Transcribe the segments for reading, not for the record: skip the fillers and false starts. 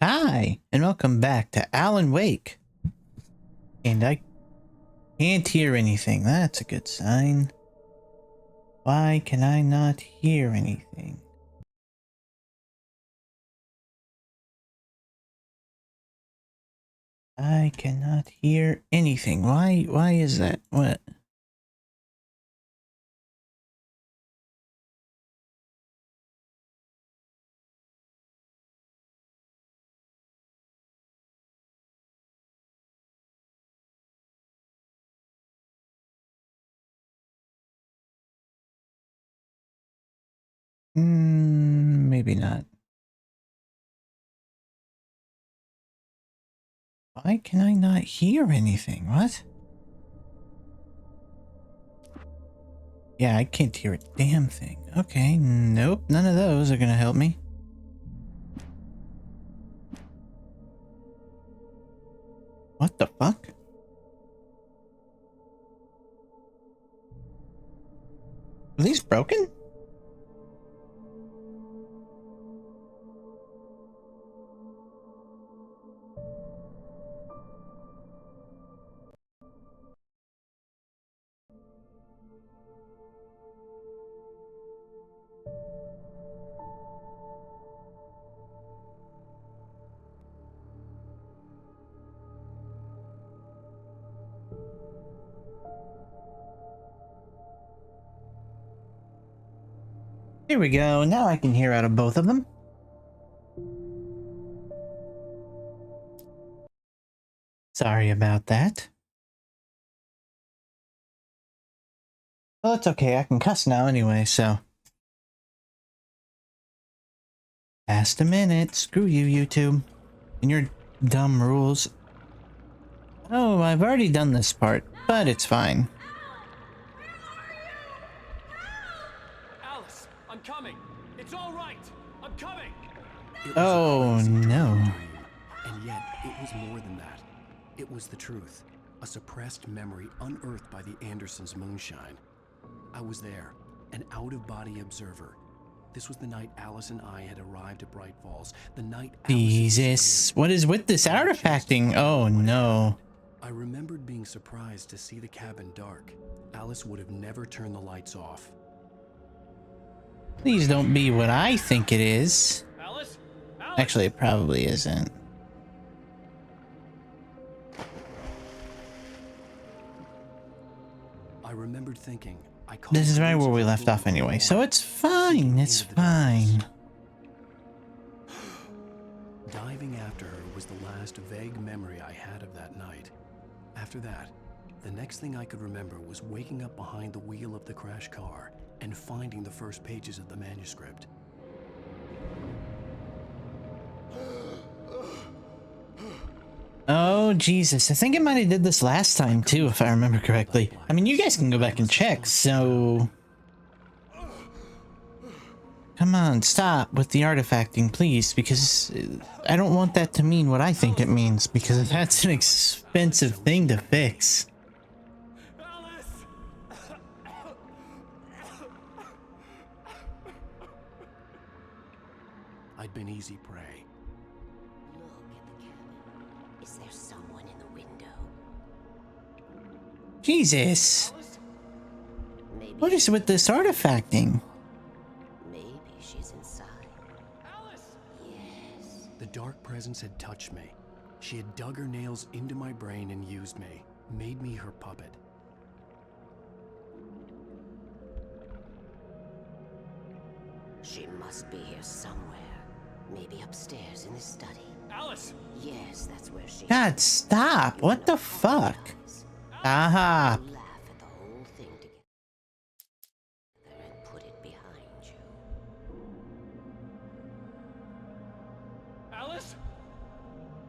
Hi, and welcome back to Alan Wake. And I can't hear anything. That's a good sign. Why can I not hear anything? I cannot hear anything. Why is that? What? Maybe not. Why can I not hear anything? What? Yeah, I can't hear a damn thing. Okay, nope, none of those are gonna help me. What the fuck? Are these broken? Here we go. Now I can hear out of both of them. Sorry about that. Well, it's okay. I can cuss now anyway, so. Past a minute. Screw you, YouTube. And your dumb rules. Oh, I've already done this part, but it's fine. Alice, I'm coming. It's all right. I'm coming. Oh, no. And yet, it was more than that. It was the truth. A suppressed memory unearthed by the Andersons' moonshine. I was there, an out-of-body observer. This was the night Alice and I had arrived at Bright Falls. The night Jesus. What is with this artifacting? Oh, no. I remembered being surprised to see the cabin dark. Alice would have never turned the lights off. Please don't be what I think it is. Alice? Alice? Actually, it probably isn't. I remembered thinking, This is right where we left off anyway, so it's fine. It's fine. Diving after her was the last vague memory I had of that night. After that, the next thing I could remember was waking up behind the wheel of the crash car and finding the first pages of the manuscript. Oh, Jesus. I think I might have did this last time, too, if I remember correctly. I mean, you guys can go back and check, so... Come on, stop with the artifacting, please, because I don't want that to mean what I think it means, because that's an expensive thing to fix. Alice! I'd been easy prey. Look at the cabin. Is there someone in the window? Jesus. Maybe What is with this artifacting? maybe she's inside. Alice! Yes. The dark presence had touched me. She had dug her nails into my brain and used me, made me her puppet. She must be here somewhere. Maybe upstairs in the study. Alice! Yes, that's where she God, stop. What the fuck? Aha. laugh at the whole thing together and put it behind you. Alice?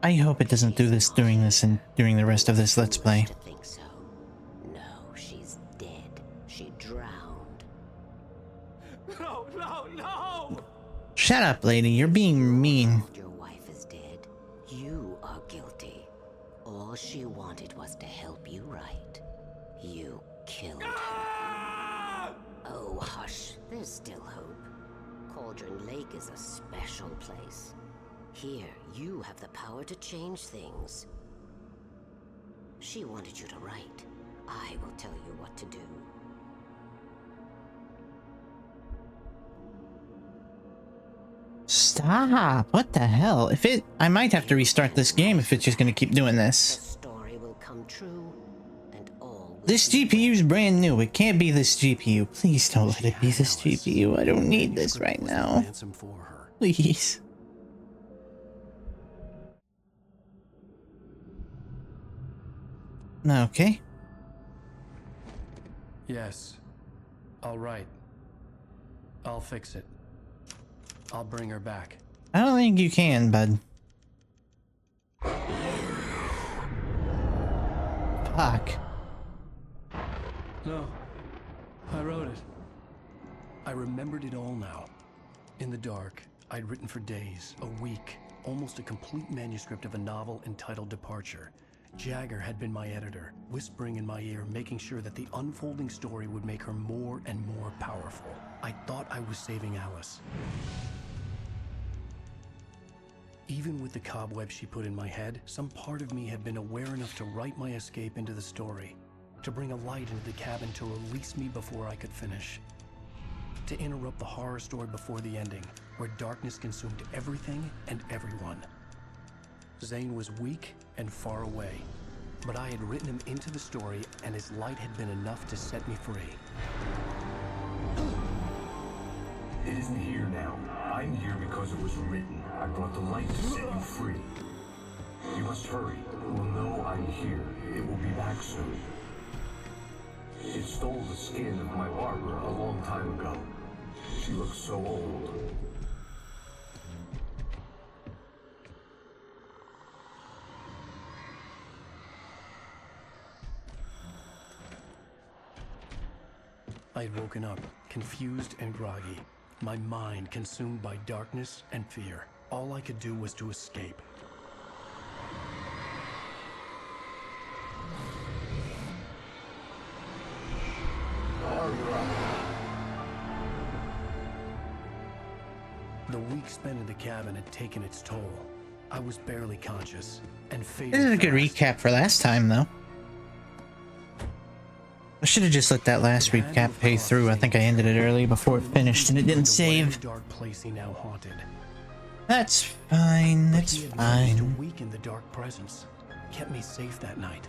I hope it doesn't do this during the rest of this Let's Play. To think so. No, she's dead. She drowned. No, no, no! Shut up, lady. You're being mean. Your wife is dead. You are guilty. All she wanted was to help you right. You killed her. Ah! Oh, hush. There's still hope. Cauldron Lake is a special place. Here, you have the power to change things. She wanted you to write. I will tell you what to do. Stop! What the hell? If it... I might have to restart this game if it's just gonna keep doing The this. story will come true, and all will This be GPU's brand new. It can't be this GPU. Please don't let it be this Alice. GPU. I don't The need this manuscript right was the now. ransom for her. Please. Okay. Yes. All right. I'll fix it. I'll bring her back. I don't think you can, bud. Fuck. No. I wrote it. I remembered it all now. In the dark, I'd written for days, a week, almost a complete manuscript of a novel entitled Departure. Jagger had been my editor, whispering in my ear, making sure that the unfolding story would make her more and more powerful. I thought I was saving Alice. Even with the cobweb she put in my head, some part of me had been aware enough to write my escape into the story, to bring a light into the cabin to release me before I could finish, to interrupt the horror story before the ending, where darkness consumed everything and everyone. Zane was weak and far away, but I had written him into the story, and his light had been enough to set me free. It isn't here now. I'm here because it was written. I brought the light to set you free. You must hurry. It will know I'm here. It will be back soon. It stole the skin of my Barbara a long time ago. She looks so old. I had woken up, confused and groggy, my mind consumed by darkness and fear. All I could do was to escape. The week spent in the cabin had taken its toll. I was barely conscious and faded This is a good fast. recap for last time, though. I should have just let that last It had to recap have pay cost through. I Zane think I ended it early before it finished and it didn't the very save. dark place he now haunted. That's fine. But That's he had managed to fine. weaken the dark presence, kept me safe that night.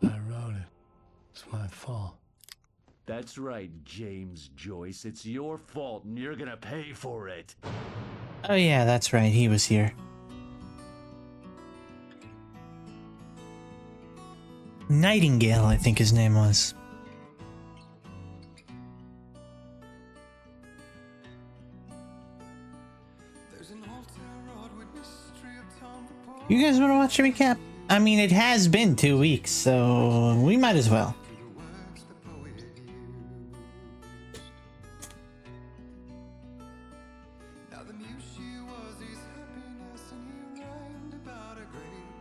I wrote it. It's my fault. That's right, James Joyce. It's your fault, and you're gonna pay for it. Oh yeah, that's right. He was here. Nightingale, I think his name was. You guys want to watch a recap? I mean, it has been 2 weeks, so we might as well.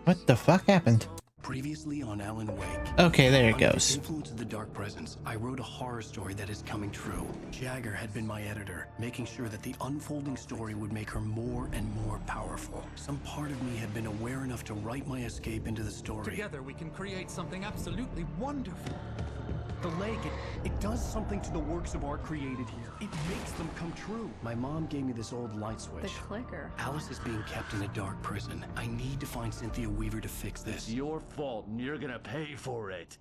What the fuck happened? Previously on Alan Wake. Okay, there it Under the goes. influence of the dark presence, I wrote a horror story that is coming true. Jagger had been my editor, making sure that the unfolding story would make her more and more powerful. Some part of me had been aware enough to write my escape into the story. Together we can create something absolutely wonderful. The lake, it does something to the works of art created here. It makes them come true. My mom gave me this old light switch. The clicker. Alice is being kept in a dark prison. I need to find Cynthia Weaver to fix It's this. your fault, and you're gonna pay for it.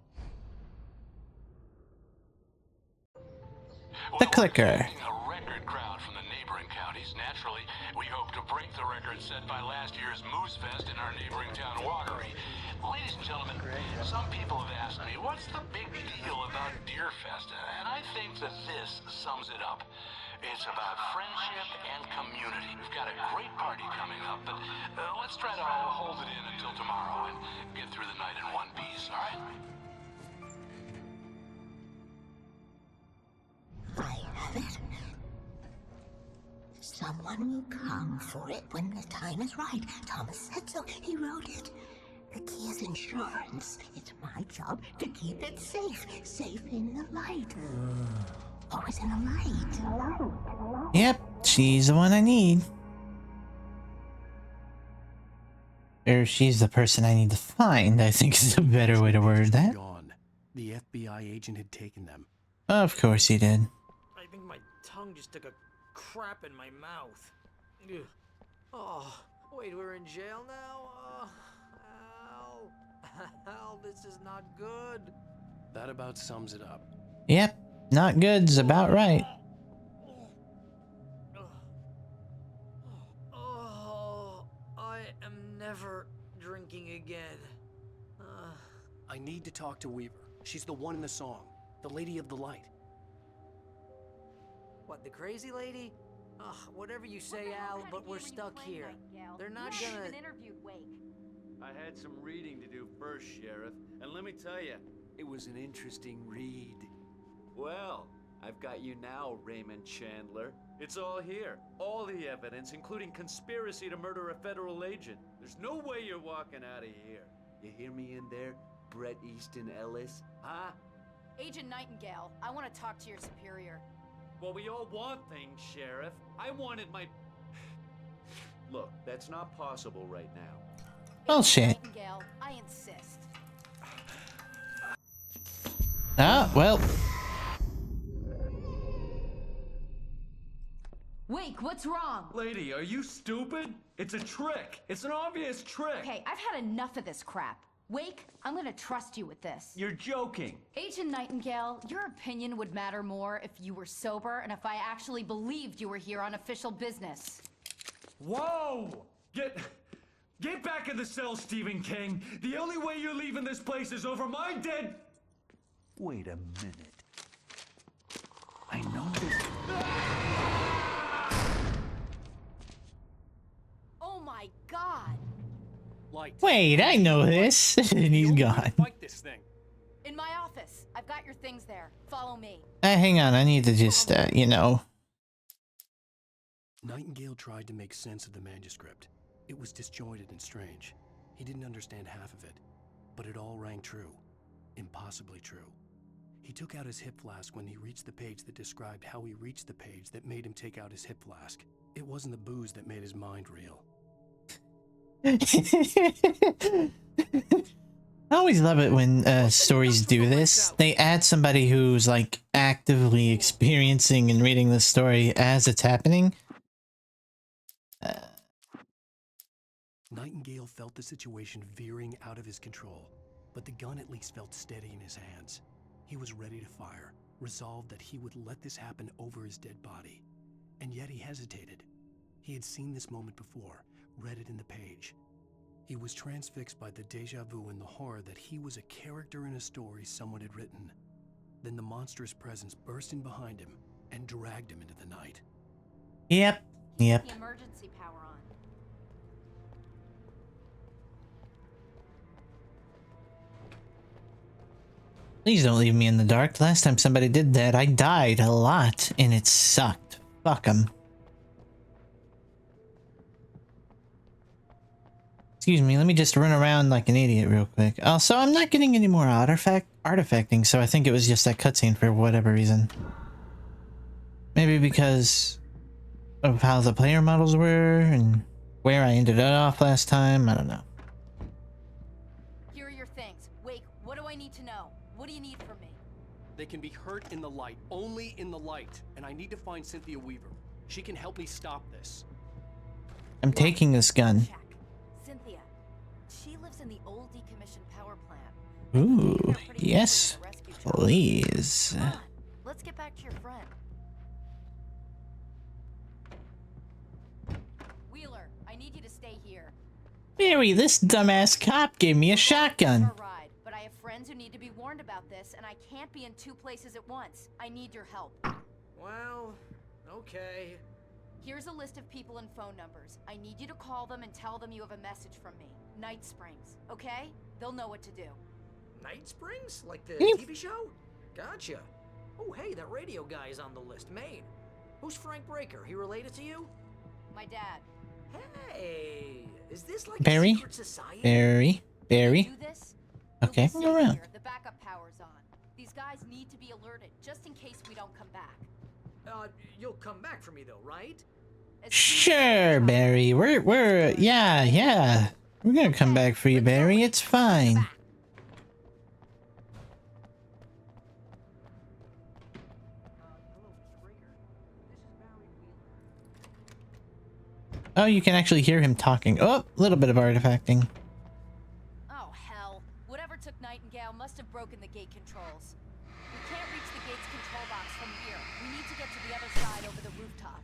The clicker. Expecting a record crowd from the neighboring counties. Naturally, we hope to break the record set by last year's Moose Fest in our neighboring town, Watery. Ladies and gentlemen, some people have asked me, what's the big deal about Deer Fest? And I think that this sums it up. It's about friendship and community. We've got a great party coming up, but let's try to hold it in until tomorrow and get through the night in one piece, all right? Someone will come for it when the time is right. Thomas said so. He wrote it. The key is insurance. It's my job to keep it safe. Safe in the light. Always in the light. Yep, she's the one I need. Or she's the person I need to find, I think is a better way to word that. Gone. The FBI agent had taken them. Of course he did. I think my tongue just took a crap in my mouth. Ugh. Oh, wait, we're in jail now? Al. Al, this is not good. That about sums it up. Yep, not good's about right. Oh, I am never drinking again. I need to talk to Weaver. She's the one in the song. The Lady of the Light. What, the crazy lady? Ugh, whatever you say, Al, but we're stuck here. They're not gonna... I had some reading to do first, Sheriff, and let me tell you, it was an interesting read. Well, I've got you now, Raymond Chandler. It's all here. All the evidence, including conspiracy to murder a federal agent. There's no way you're walking out of here. You hear me in there, Bret Easton Ellis? Huh? Agent Nightingale, I want to talk to your superior. Well, we all want things, Sheriff. I wanted my... Look, that's not possible right now. Bullshit. Nightingale, I insist. Ah, well. Wake, what's wrong? Lady, are you stupid? It's a trick. It's an obvious trick. Okay, I've had enough of this crap. Wake, I'm gonna trust you with this. You're joking. Agent Nightingale, your opinion would matter more if you were sober and if I actually believed you were here on official business. Whoa! Get back in the cell, Stephen King. The only way you're leaving this place is over my dead... Wait a minute. I know this... Oh my god! Light. Wait, I know this. And he's gone. Fight this thing. In my office. I've got your things there. Follow me. Hang on, I need to just, you know. Nightingale tried to make sense of the manuscript. It was disjointed and strange. He didn't understand half of it, but it all rang true. Impossibly true. He took out his hip flask when he reached the page that described how he reached the page that made him take out his hip flask. It wasn't the booze that made his mind reel. I always love it when stories do this. They add somebody who's like actively experiencing and reading the story as it's happening. Nightingale felt the situation veering out of his control, but the gun at least felt steady in his hands. He was ready to fire, resolved that he would let this happen over his dead body. And yet he hesitated. He had seen this moment before, read it in the page. He was transfixed by the deja vu and the horror that he was a character in a story someone had written. Then the monstrous presence burst in behind him and dragged him into the night. Yep. The emergency power on. Please don't leave me in the dark. Last time somebody did that, I died a lot, and it sucked. Fuck 'em. Excuse me, let me just run around like an idiot real quick. Also, I'm not getting any more artifacting, so I think it was just that cutscene for whatever reason. Maybe because of how the player models were and where I ended up last time. I don't know. Here are your things. Wake, what do I need to know? What do you need from me? They can be hurt in the light, only in the light. And I need to find Cynthia Weaver. She can help me stop this. I'm taking this gun. Check. Cynthia. She lives in the old decommissioned power plant. Ooh, yes, please. Come on, let's get back to your friend. Wheeler, I need you to stay here. Barry, this dumbass cop gave me a shotgun. Ride, but I have friends who need to be warned about this, and I can't be in two places at once. I need your help. Well, okay. Here's a list of people and phone numbers. I need you to call them and tell them you have a message from me. Night Springs, okay? They'll know what to do. Night Springs? Like the Yep. TV show? Gotcha. Oh, hey, that radio guy is on the list. Maine. Who's Frank Breaker? He related to you? My dad. Hey, is this like Barry? a secret society? Barry? Do this? Okay, You'll be go safe around. here. The backup power's on. These guys need to be alerted, just in case we don't come back. You'll come back for me though, right? As soon as Sure, we Barry. Yeah. We're gonna come back for you, Barry. It's fine. Oh, you can actually hear him talking. Oh, a little bit of artifacting. Oh, hell. Whatever took Nightingale must have broken the gate controls. We can't reach the gate's control box from here. We need to get to the other side over the rooftop.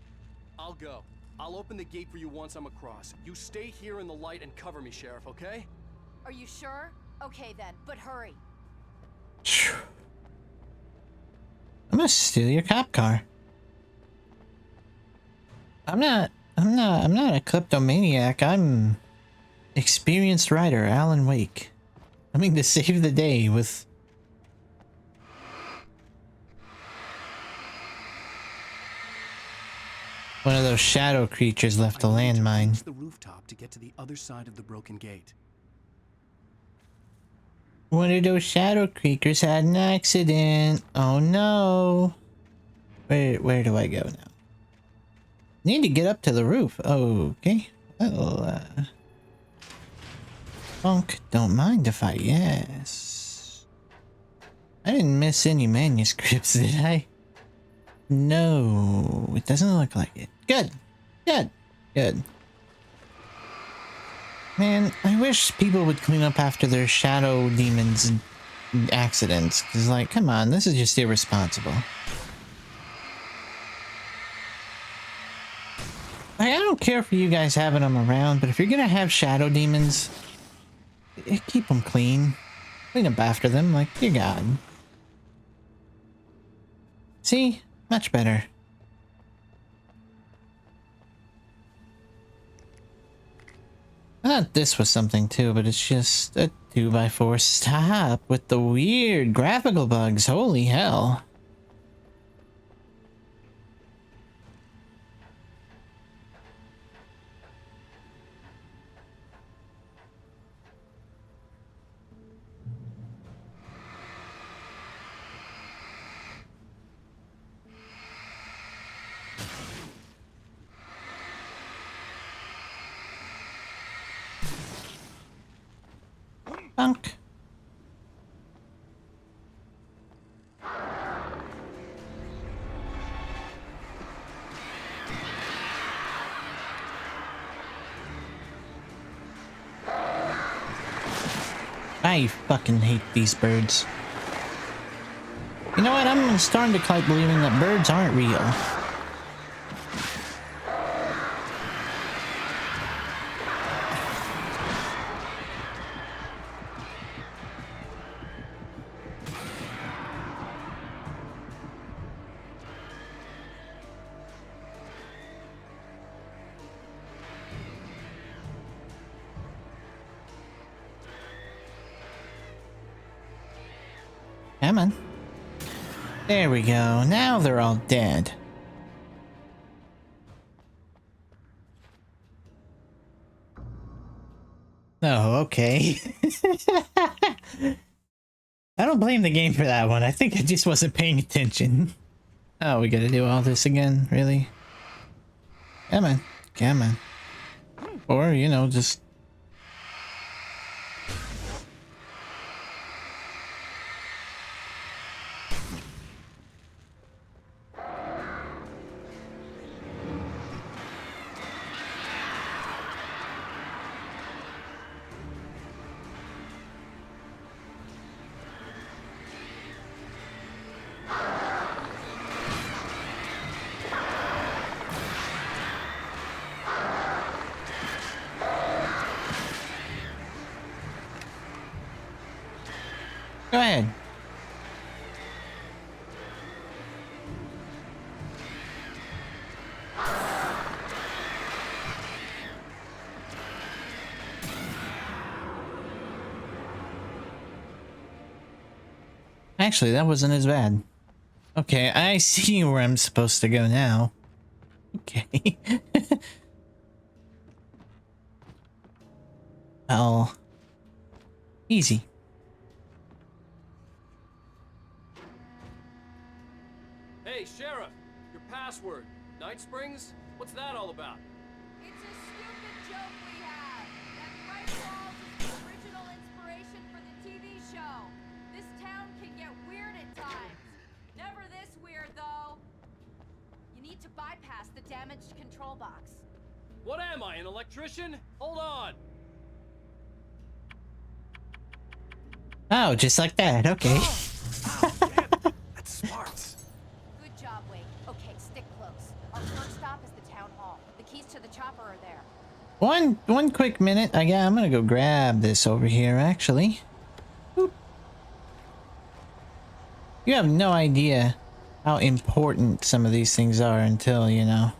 I'll go. I'll open the gate for you once I'm across. You stay here in the light and cover me, Sheriff, okay? Are you sure? Okay then, but hurry. I'm gonna steal your cop car. I'm not a kleptomaniac. I'm experienced rider Alan Wake. Coming to save the day with one of those shadow creatures left a landmine. Reach the rooftop to get to the other side of the broken gate. One of those shadow creatures had an accident. Oh no. Where do I go now? Need to get up to the roof. Okay. Well, Funk, don't mind if I yes. I didn't miss any manuscripts, did I? No, it doesn't look like it. Good. Man, I wish people would clean up after their shadow demons and accidents. Cause like, come on, this is just irresponsible. Like, I don't care for you guys having them around, but if you're gonna have shadow demons, keep them clean. Clean up after them, like, you're God. See? Much better. I thought this was something too, but it's just a 2x4. Stop with the weird graphical bugs. Holy hell. Bunk. I fucking hate these birds. You know what? I'm starting to start believing that birds aren't real. Come on. There we go. Now they're all dead. Oh, okay. I don't blame the game for that one. I think I just wasn't paying attention. Oh, we gotta do all this again? Really? Come on. Come on. Or, you know, just... Go ahead. Actually, that wasn't as bad. Okay, I see where I'm supposed to go now. Okay. Well, easy. Hey, Sheriff! Your password. Night Springs? What's that all about? It's a stupid joke we have. That bright walls is the original inspiration for the TV show. This town can get weird at times. Never this weird, though. You need to bypass the damaged control box. What am I, an electrician? Hold on! Oh, just like that. Okay. That's smart. Good job, Wake. Okay, stick close. Our first stop is the town hall. The keys to the chopper are there. One quick minute. I'm gonna go grab this over here, actually. Boop. You have no idea how important some of these things are until, you know.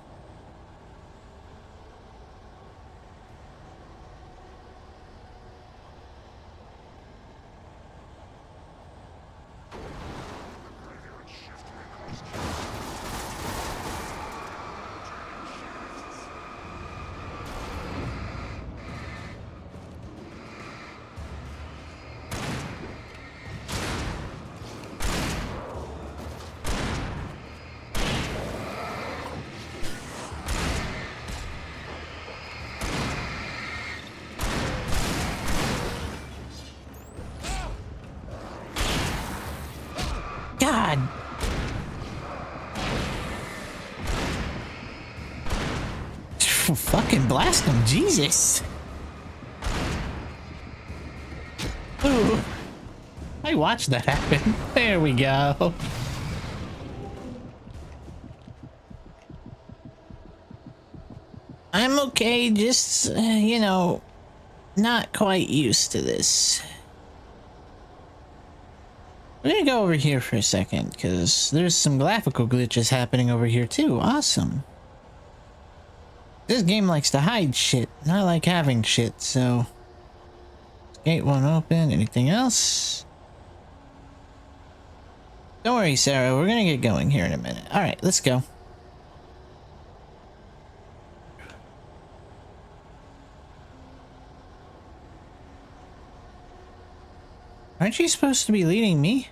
God. Fucking blast him, Jesus. Ooh. I watched that happen. There we go. I'm okay, just, you know, not quite used to this. We're gonna go over here for a second, because there's some graphical glitches happening over here too. Awesome. This game likes to hide shit, not like having shit, so... Gate 1 open. Anything else? Don't worry, Sarah. We're gonna get going here in a minute. Alright, let's go. Aren't you supposed to be leading me?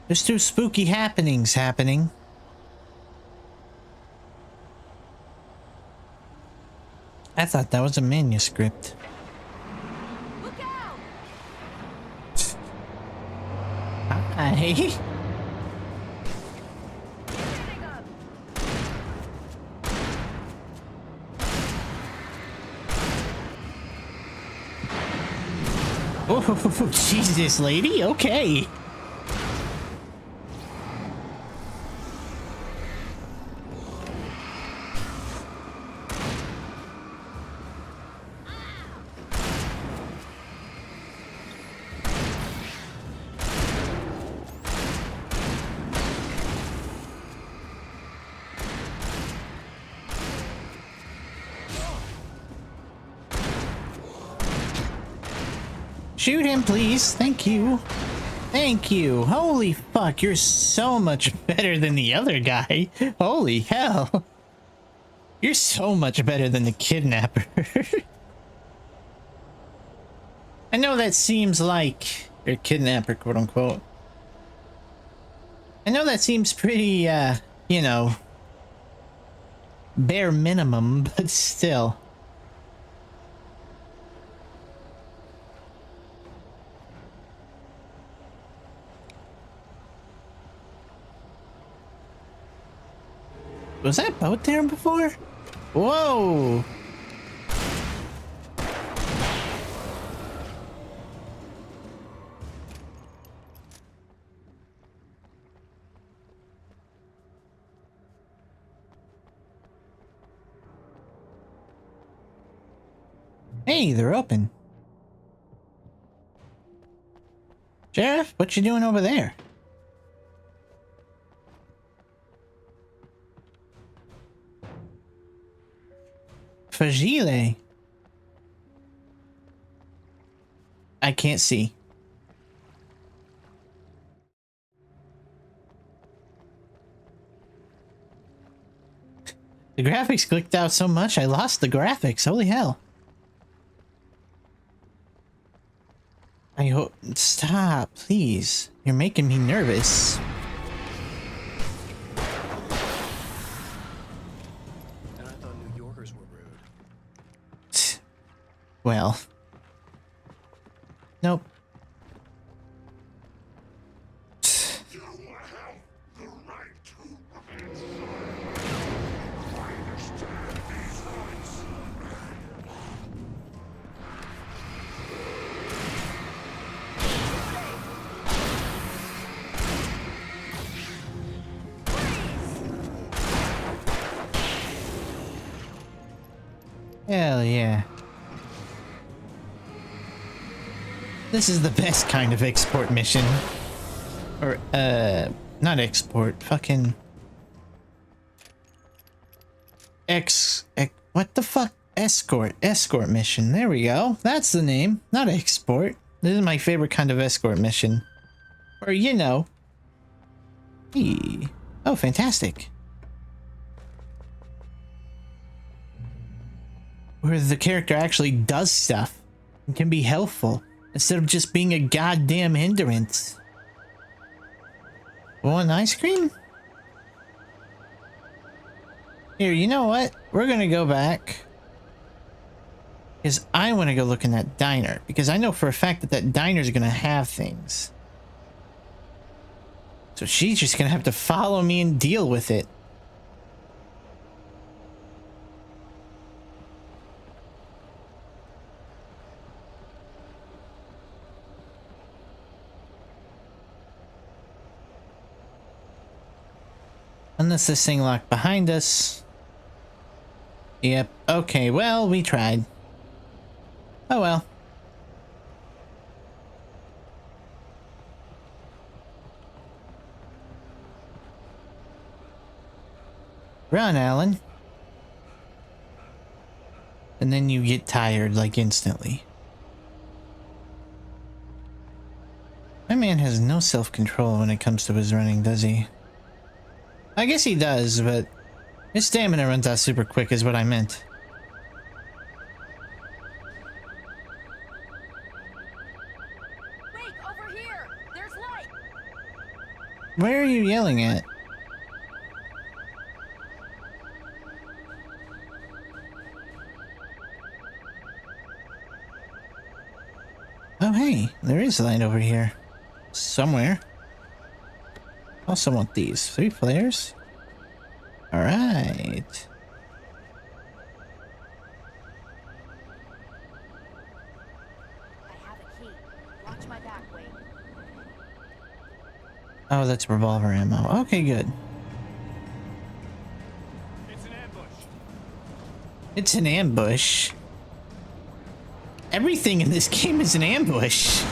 There's two spooky happenings happening. I thought that was a manuscript. Look out! Hi. Hitting 'em. Oh, Jesus, lady. Okay. Shoot him, please. Thank you. Thank you. Holy fuck, you're so much better than the other guy. Holy hell. You're so much better than the kidnapper. I know that seems like... Or kidnapper, quote unquote. I know that seems pretty, you know... bare minimum, but still. Was that boat there before? Whoa! Hey, they're open. Sheriff, what you doing over there? Fragile. I can't see. The graphics clicked out so much I lost the graphics. Holy hell. I hope... Stop, please. You're making me nervous. And I thought New Yorkers were rude. Well. Nope. Hell yeah. This is the best kind of export mission. Or, not export, fucking... what the fuck? Escort mission. There we go. That's the name. Not export. This is my favorite kind of escort mission. Or, you know. Hey. Oh, fantastic. Where the character actually does stuff and can be helpful instead of just being a goddamn hindrance. Want ice cream? Here, you know what? We're gonna go back. Because I want to go look in that diner. Because I know for a fact that that diner is gonna have things. So she's just gonna have to follow me and deal with it. Unless this thing locked behind us. Yep. Okay, well, we tried. Oh well. Run, Alan. And then you get tired, like, instantly. My man has no self-control when it comes to his running, does he? I guess he does, but his stamina runs out super quick is what I meant. Wait, over here! There's light! Where are you yelling at? Oh hey, there is light over here. Somewhere. Also want these. 3 flares? Alright. I have a key. Watch my back, Wade. Oh, that's revolver ammo. Okay, good. It's an ambush. It's an ambush. Everything in this game is an ambush.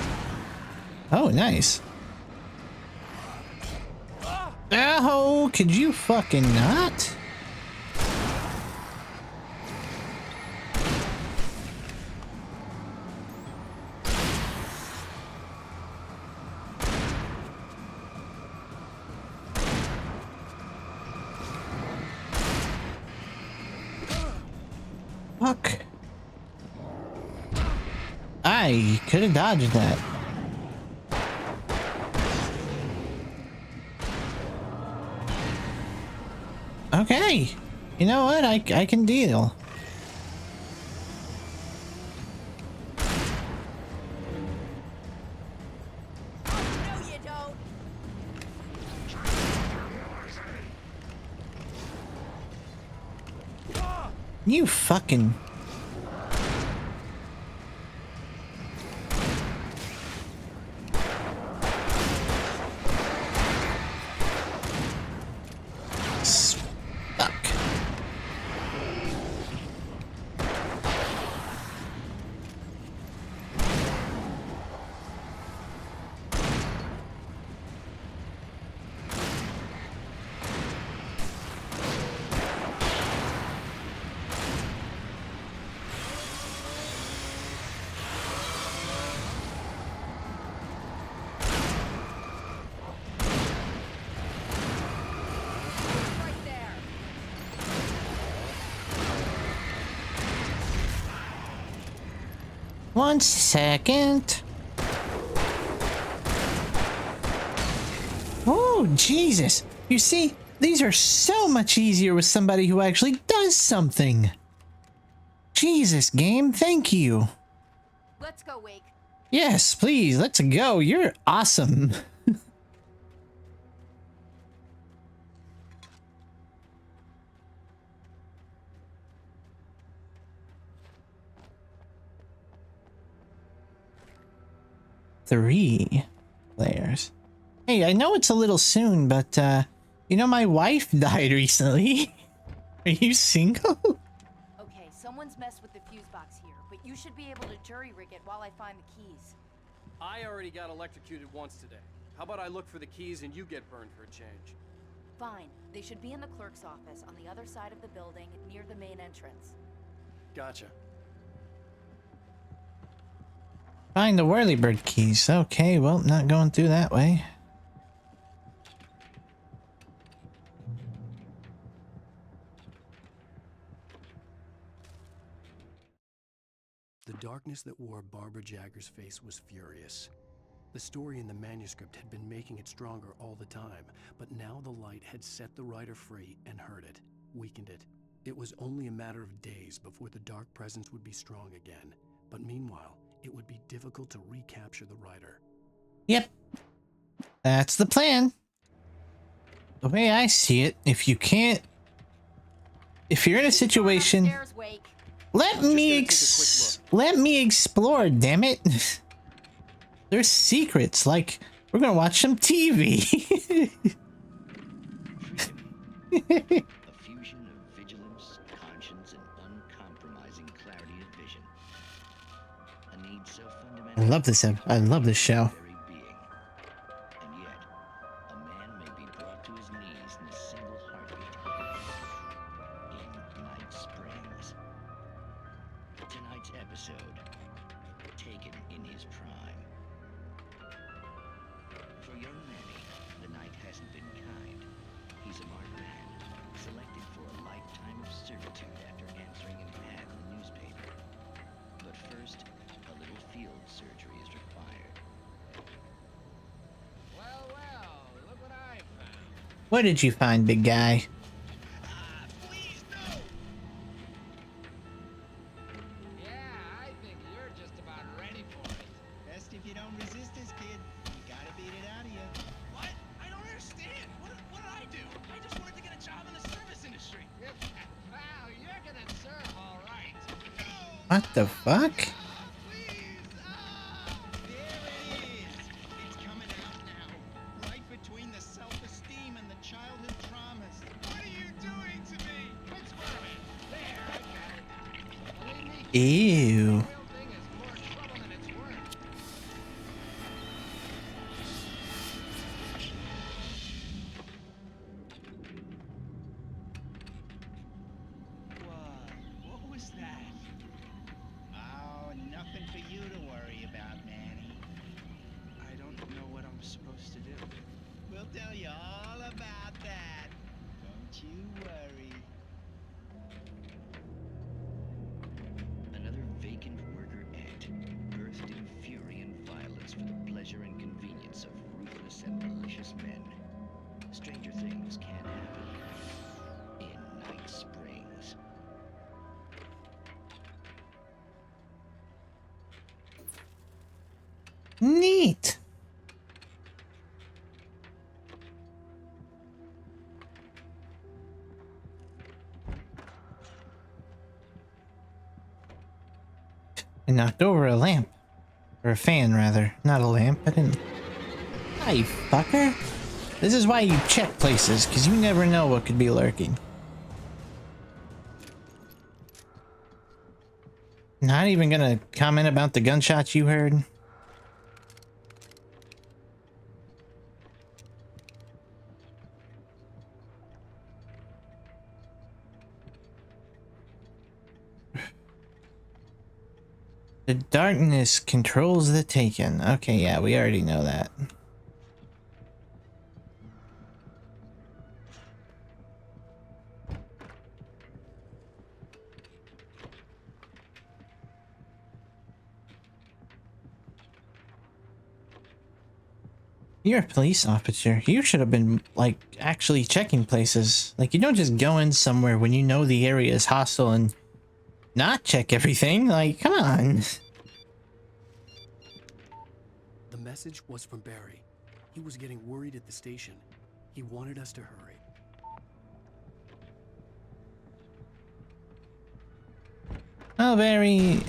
Oh, nice. Oh, could you fucking not? Fuck. I could have dodged that. Okay. You know what? I can deal. No, you don't! You fucking... Stuck. 1 second. Oh, Jesus. You see, these are so much easier with somebody who actually does something. Jesus, game, thank you. Let's go, Wake. Yes, please, let's go. You're awesome. Three players. Hey, I know it's a little soon, but, you know, my wife died recently. Are you single? Okay, someone's messed with the fuse box here, but you should be able to jury rig it while I find the keys. I already got electrocuted once today. How about I look for the keys and you get burned for a change? Fine. They should be in the clerk's office on the other side of the building, near the main entrance. Gotcha. Find the whirlybird keys. Okay, well, not going through that way. The darkness that wore Barbara Jagger's face was furious. The story in the manuscript had been making it stronger all the time, but now the light had set the writer free and hurt it, weakened it. It was only a matter of days before the dark presence would be strong again, but meanwhile, it would be difficult to recapture the writer. Yep. That's the plan. The way I see it, if you're in a situation, let me explore, damn it. There's secrets, like we're gonna watch some TV. A fusion of vigilance, conscience, and uncompromising clarity of vision. A need so fundamental. I love this show. Very being. And yet, a man may be brought to his knees in a single heartbeat. In Night Springs. Tonight's episode, taken in his prime. For young Manny, the night hasn't been kind. He's a marked man, selected for a lifetime of servitude after answering an ad in the newspaper. But first, a little field surgery is required. Well, look what I found. What did you find, big guy? Please, no! Yeah, I think you're just about ready for it. Best if you don't resist this, kid. You gotta beat it out of you. What? I don't understand. What did I do? I just wanted to get a job in the service industry. Wow, you're gonna serve all right. What the fuck? It's coming out now. Right between the self-esteem and the childhood traumas. What are you doing to me? Quit squirming. There, I got it. Believe me, Ew. the real thing is more trouble than it's worth. What was that? Oh, nothing for you to worry about, Manny. I don't know what I'm supposed to do. We'll tell you all about that. Don't you worry. Another vacant worker ant, birthed in fury and violence for the pleasure and convenience of ruthless and malicious men. Stranger things can happen in Night Springs. Neat. I knocked over a lamp. Or a fan, rather. Not a lamp. I didn't... Hi, fucker. This is why you check places, because you never know what could be lurking. Not even gonna comment about the gunshots you heard? The darkness controls the taken. Okay, yeah, we already know that. You're a police officer. You should have been, like, actually checking places. Like, you don't just go in somewhere when you know the area is hostile and not check everything. Like, come on. The message was from Barry. He was getting worried at the station. He wanted us to hurry. Oh, Barry.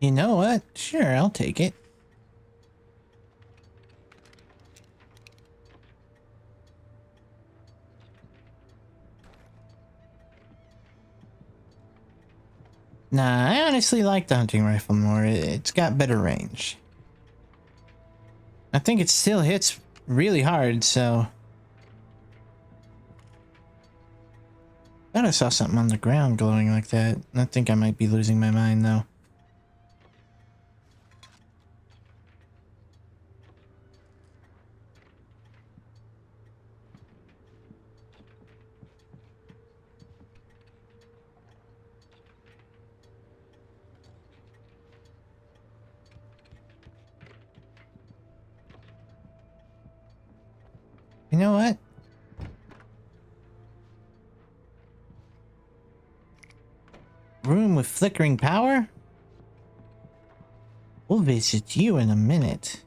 You know what? Sure, I'll take it. Nah, I honestly like the hunting rifle more. It's got better range. I think it still hits really hard, so... I thought I saw something on the ground glowing like that. I think I might be losing my mind, though. You know what? Room with flickering power? We'll visit you in a minute.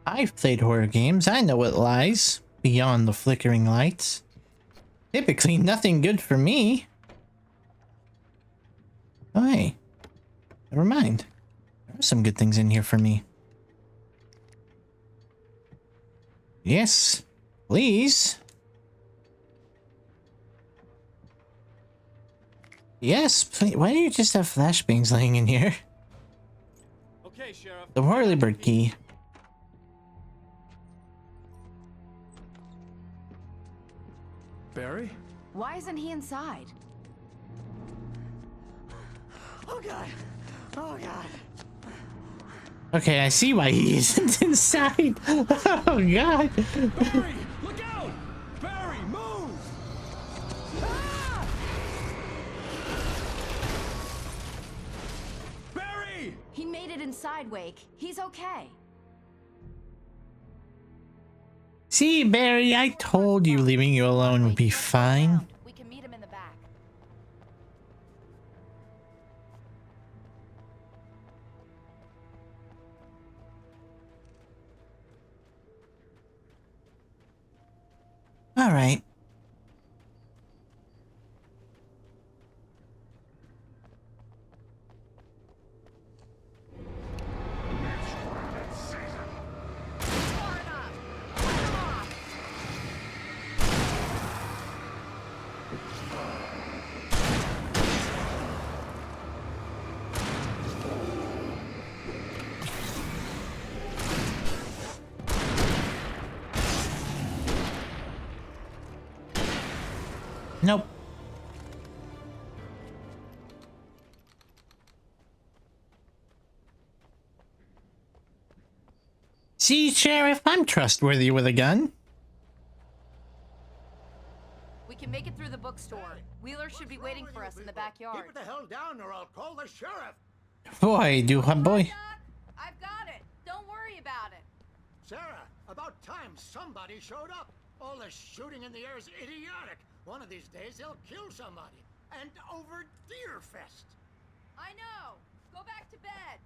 I've played horror games. I know what lies beyond the flickering lights. Typically, nothing good for me. Oh, hey. Never mind. There are some good things in here for me. Yes, please. Yes, please. Why do you just have flashbangs laying in here? Okay, Sheriff. The Whirlybird key. Barry? Why isn't he inside? Oh god. Oh god. Okay, I see why he isn't inside. Oh, God. Barry! Look out! Barry, move! Ah! Barry! He made it inside, Wake. He's okay. See, Barry, I told you leaving you alone would be fine. We can meet him in the back. All right. Nope. See, Sheriff, I'm trustworthy with a gun. We can make it through the bookstore. Wheeler should be waiting for us in the backyard. Keep it the hell down or I'll call the sheriff. Boy, do I, boy. I've got it. Don't worry about it. Sarah, about time somebody showed up. All this shooting in the air is idiotic. One of these days they'll kill somebody. And over Deerfest. I know. Go back to bed.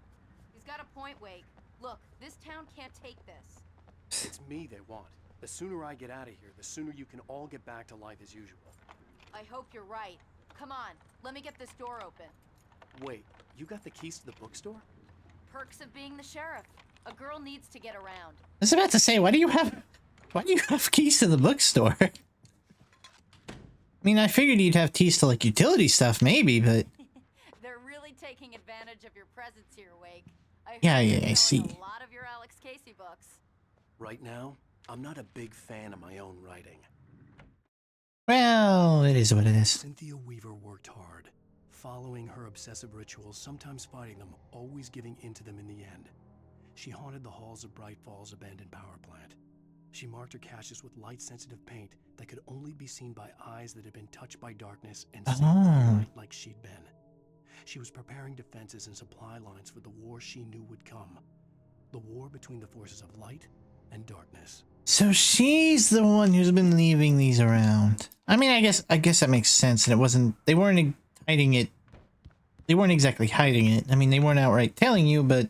He's got a point, Wake. Look, this town can't take this. It's me they want. The sooner I get out of here, the sooner you can all get back to life as usual. I hope you're right. Come on, let me get this door open. Wait, you got the keys to the bookstore? Perks of being the sheriff. A girl needs to get around. I was about to say, why do you have keys to the bookstore? I mean, I figured you'd have keys to like utility stuff, maybe, but They're really taking advantage of your presence here, Wake. I I see. A lot of your Alex Casey books. Right now, I'm not a big fan of my own writing. Well, it is what it is. Cynthia Weaver worked hard, following her obsessive rituals, sometimes fighting them, always giving in to them in the end. She haunted the halls of Bright Falls abandoned power plant. She marked her caches with light-sensitive paint that could only be seen by eyes that had been touched by darkness and saved by light like she'd been. She was preparing defenses and supply lines for the war she knew would come. The war between the forces of light and darkness. So she's the one who's been leaving these around. I mean, I guess that makes sense. And they weren't hiding it. They weren't exactly hiding it. I mean, they weren't outright telling you, but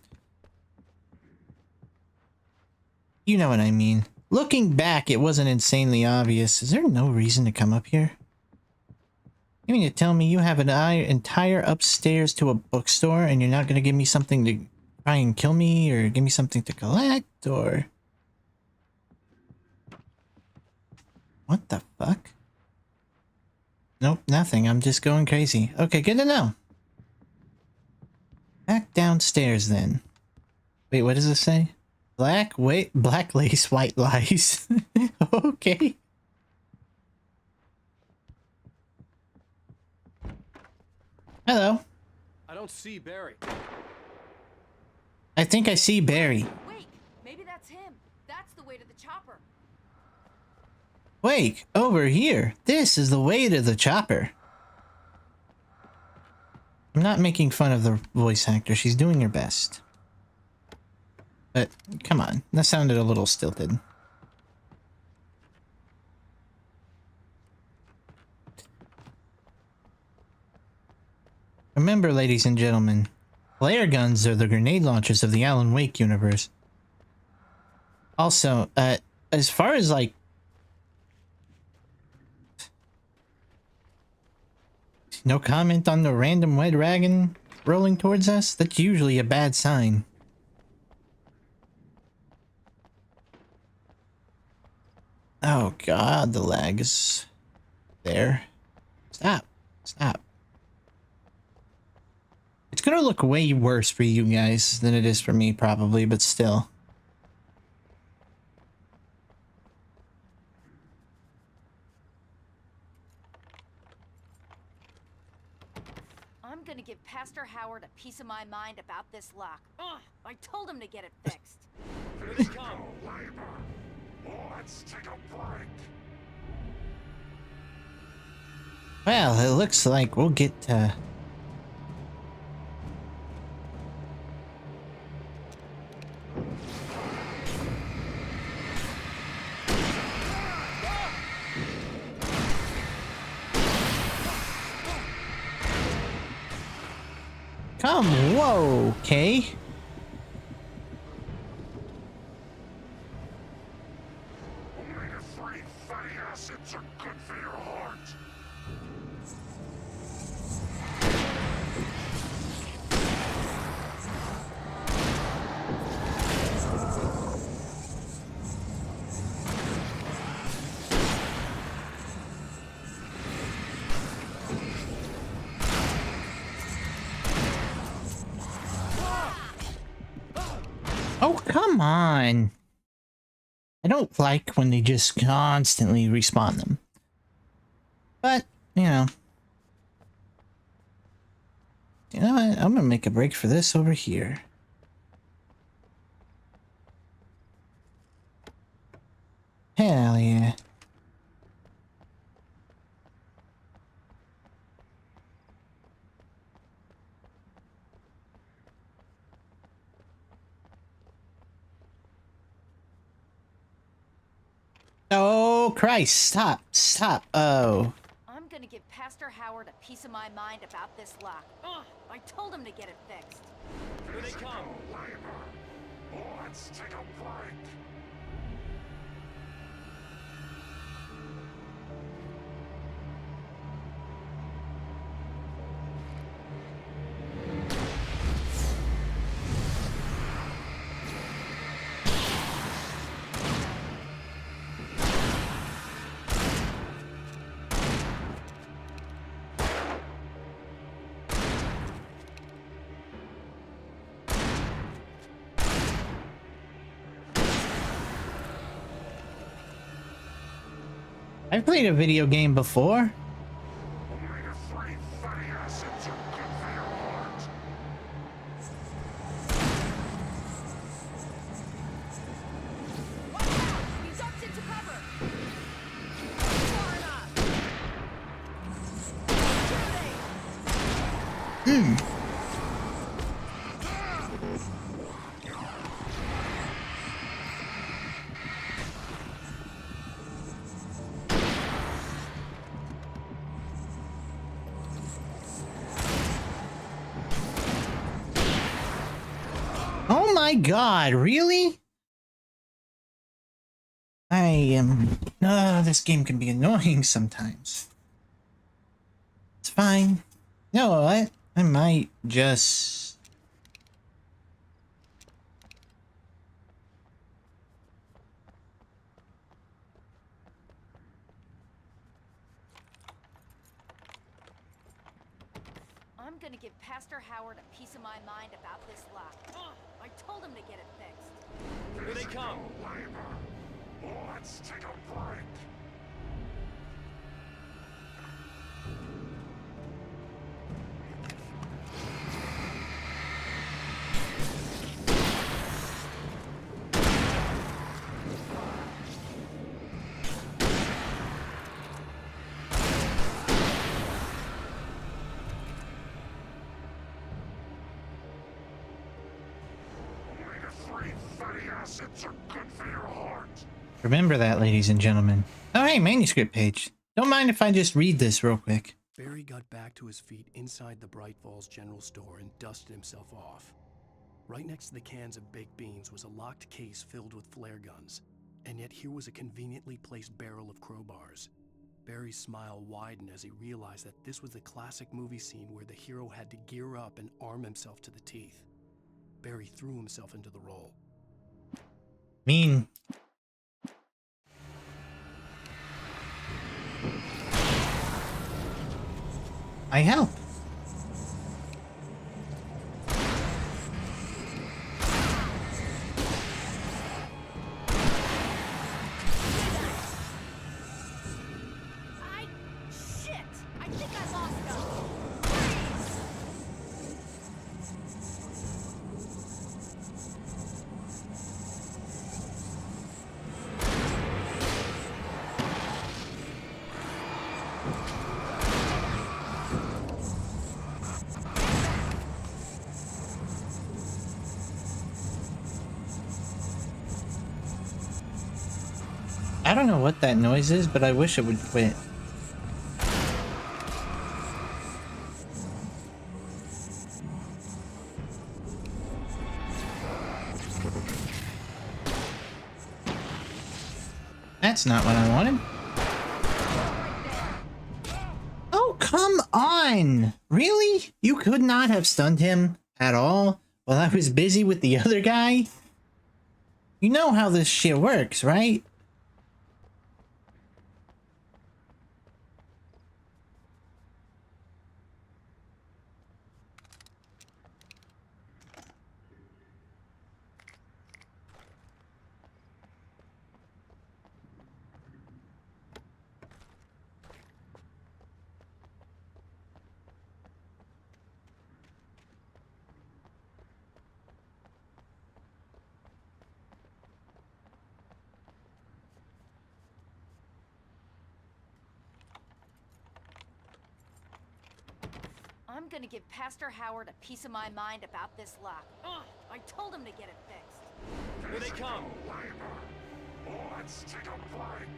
you know what I mean. Looking back, it wasn't insanely obvious. Is there no reason to come up here? You mean to tell me you have an entire upstairs to a bookstore and you're not going to give me something to try and kill me or give me something to collect or... What the fuck? Nope, nothing. I'm just going crazy. Okay, good to know. Back downstairs then. Wait, what does it say? Black lace, white lies. Okay. Hello. I don't see Barry. I think I see Barry. Wait, maybe that's him. That's the way to the chopper. Wait, over here. This is the way to the chopper. I'm not making fun of the voice actor. She's doing her best. But, come on. That sounded a little stilted. Remember, ladies and gentlemen, flare guns are the grenade launchers of the Alan Wake universe. Also, as far as, like... No comment on the random red dragon rolling towards us? That's usually a bad sign. Oh god, the lag is there. Stop. Stop. It's gonna look way worse for you guys than it is for me, probably, but still. I'm gonna give Pastor Howard a piece of my mind about this lock. Ugh, I told him to get it fixed. Here they come. Let's take a break. Well, it looks like we'll get Come, whoa, okay. Omega-3 fatty acids are good for your heart. Oh, come on. I don't like when they just constantly respawn them. But, you know. You know what? I'm gonna make a break for this over here. Hell yeah. Oh, Christ. Stop. Stop. Oh. I'm gonna give Pastor Howard a piece of my mind about this lock. Ugh, I told him to get it fixed. Here they come. Let's take a break. I've played a video game before. Omega-3 fatty acids are Oh my god, really? I am... this game can be annoying sometimes. It's fine. You know what? I might just... I'm gonna give Pastor Howard a piece of my mind about this lock. I told him to get it fixed. Here they come. Let's take a break. Fatty acids are good for your heart. Remember that, ladies and gentlemen. Oh, hey, manuscript page. Don't mind if I just read this real quick. Barry got back to his feet inside the Bright Falls General Store and dusted himself off. Right next to the cans of baked beans was a locked case filled with flare guns, and yet here was a conveniently placed barrel of crowbars. Barry's smile widened as he realized that this was the classic movie scene where the hero had to gear up and arm himself to the teeth. Barry threw himself into the role. Mean. I help. Shit! I think I lost him. I don't know what that noise is, but I wish it would quit. That's not what I wanted. Oh, come on! Really? You could not have stunned him at all while I was busy with the other guy? You know how this shit works, right? I'm gonna give Pastor Howard a piece of my mind about this lock. I told him to get it fixed. Here they come. Let's take a break.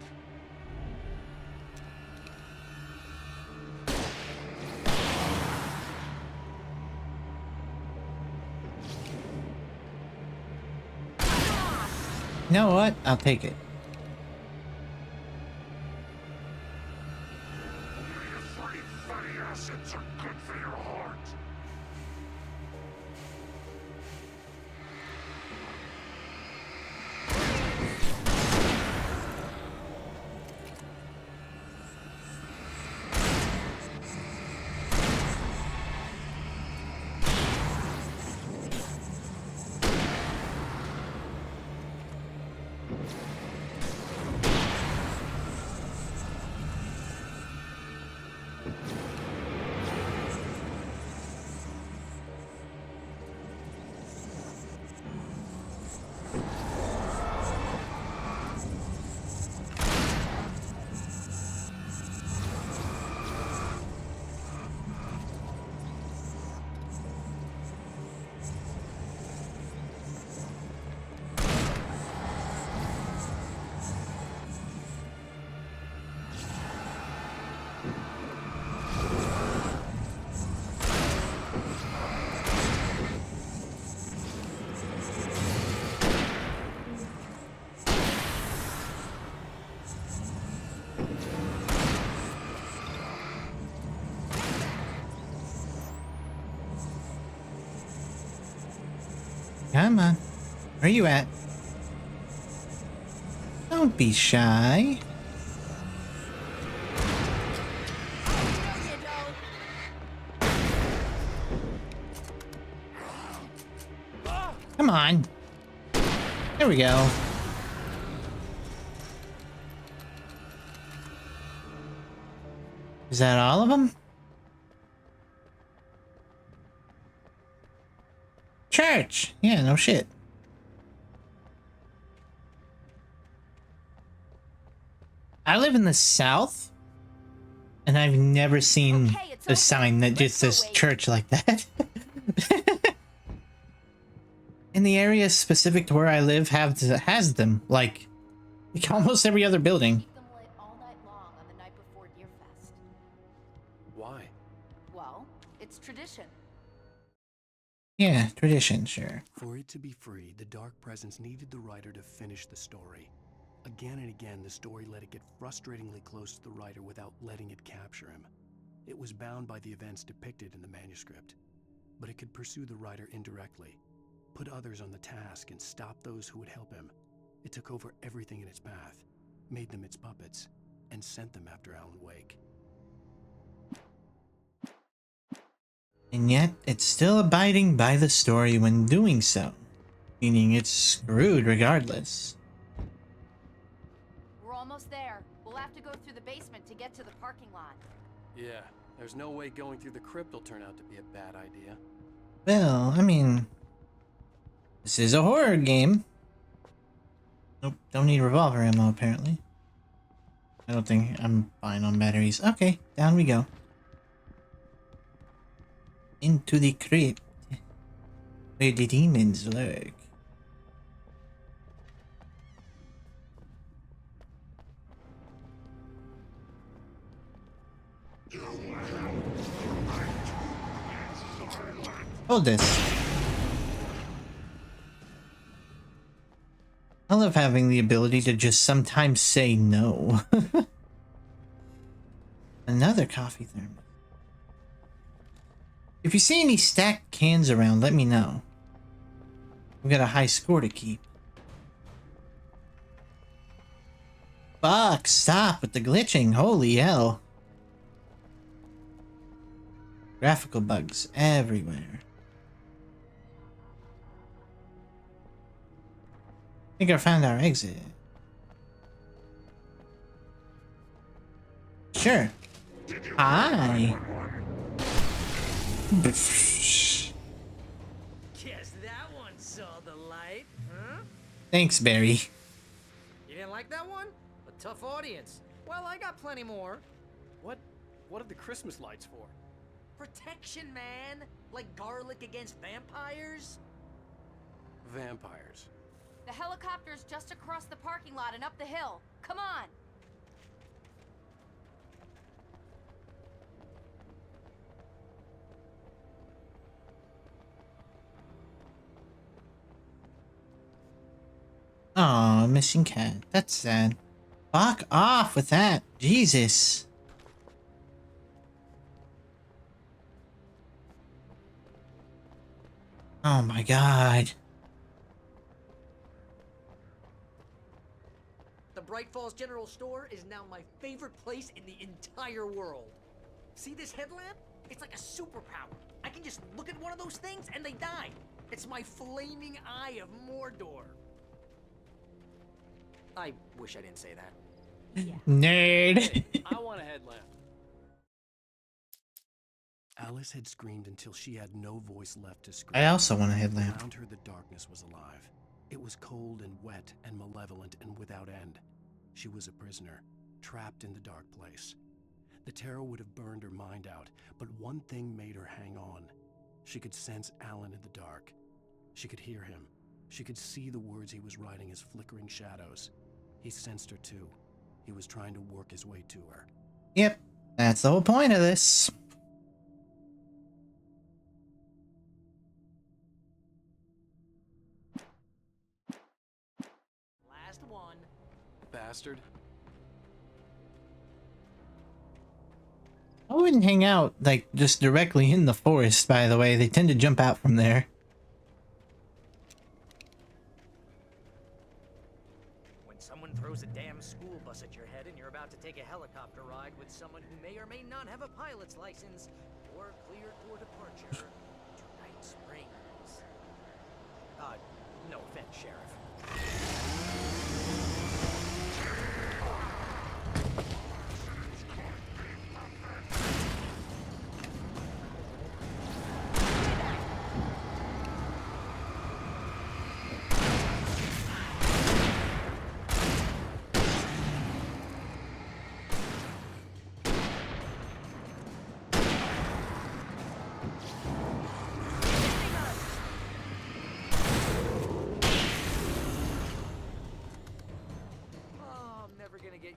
You know what? I'll take it. Fatty acids are good for your heart. Come on. Where you at? Don't be shy. Come on. There we go. Is that all of them? Church! Yeah, no shit. I live in the South, and I've never seen a sign that just says church like that. And the area specific to where I live has them, like almost every other building. Keep them lit all night long on the night before Deerfest. Why? Well, it's tradition. Yeah, tradition, sure. For it to be free, the Dark Presence needed the writer to finish the story. Again and again, the story let it get frustratingly close to the writer without letting it capture him. It was bound by the events depicted in the manuscript, but it could pursue the writer indirectly, put others on the task, and stop those who would help him. It took over everything in its path, made them its puppets, and sent them after Alan Wake. And yet, it's still abiding by the story when doing so, meaning it's screwed regardless. We're almost there. We'll have to go through the basement to get to the parking lot. Yeah, there's no way going through the crypt will turn out to be a bad idea. Well, I mean, this is a horror game. Nope, don't need revolver ammo apparently. I don't think I'm fine on batteries. Okay, down we go. Into the crypt, where the demons lurk. Hold this. I love having the ability to just sometimes say no. Another coffee thermos. If you see any stacked cans around, let me know. We've got a high score to keep. Fuck, stop with the glitching. Holy hell. Graphical bugs everywhere. I think I found our exit. Sure. Hi. Guess that one saw the light, huh? Thanks, Barry. You didn't like that one? A tough audience. Well, I got plenty more. What are the Christmas lights for? Protection, man. Like garlic against vampires. Vampires. The helicopter's just across the parking lot and up the hill. Come on. Aw, missing cat. That's sad. Fuck off with that. Jesus. Oh my god. The Bright Falls General Store is now my favorite place in the entire world. See this headlamp? It's like a superpower. I can just look at one of those things and they die. It's my flaming eye of Mordor. I wish I didn't say that. Yeah. Nerd. I want a headlamp. Alice had screamed until she had no voice left to scream. I also want a headlamp. Around her, the darkness was alive. It was cold and wet and malevolent and without end. She was a prisoner, trapped in the dark place. The terror would have burned her mind out, but one thing made her hang on. She could sense Alan in the dark. She could hear him. She could see the words he was writing as flickering shadows. He sensed her too. He was trying to work his way to her. Yep, that's the whole point of this. Last one. Bastard. I wouldn't hang out, like, just directly in the forest, by the way. They tend to jump out from there. when someone throws a damn school bus at your head and you're about to take a helicopter ride with someone who may or may not have a pilot's license or cleared for departure to Night Springs. No offense, Sheriff.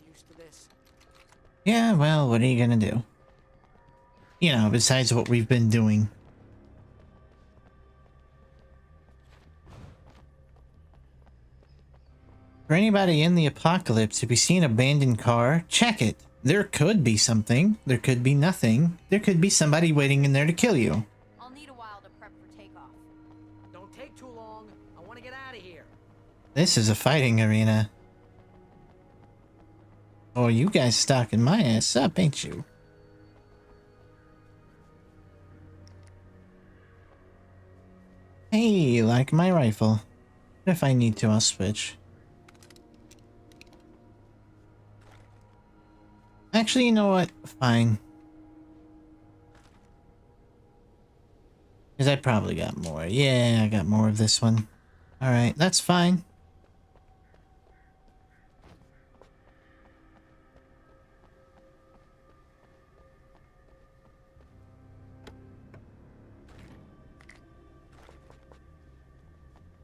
Used to this. Yeah, well, what are you gonna do? You know, besides what we've been doing. For anybody in the apocalypse, if you see an abandoned car, check it. There could be something. There could be nothing. There could be somebody waiting in there to kill you. I'll need a while to prep for takeoff. Don't take too long. I want to get out of here. This is a fighting arena. Oh, you guys stocking my ass up, ain't you? Hey, like my rifle. If I need to, I'll switch. Actually, you know what? Fine. Because I probably got more. Yeah, I got more of this one. Alright, that's fine.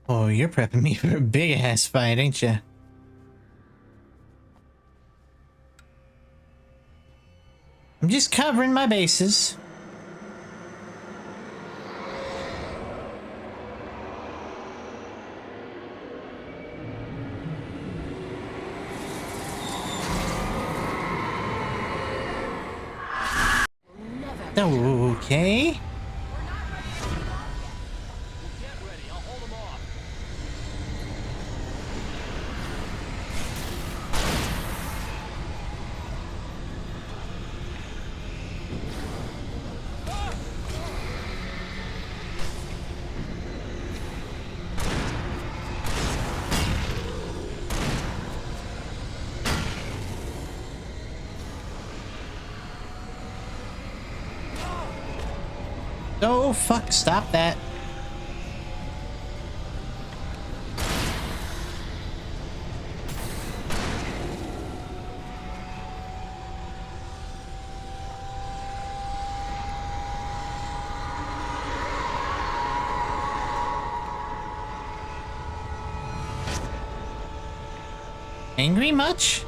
Oh, you're prepping me for a big-ass fight, ain't ya? I'm just covering my bases. Okay. Oh, fuck, stop that. Angry much?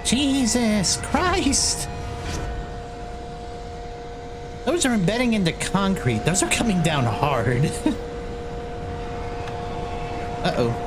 Jesus Christ! Those are embedding into concrete. Those are coming down hard. Uh-oh.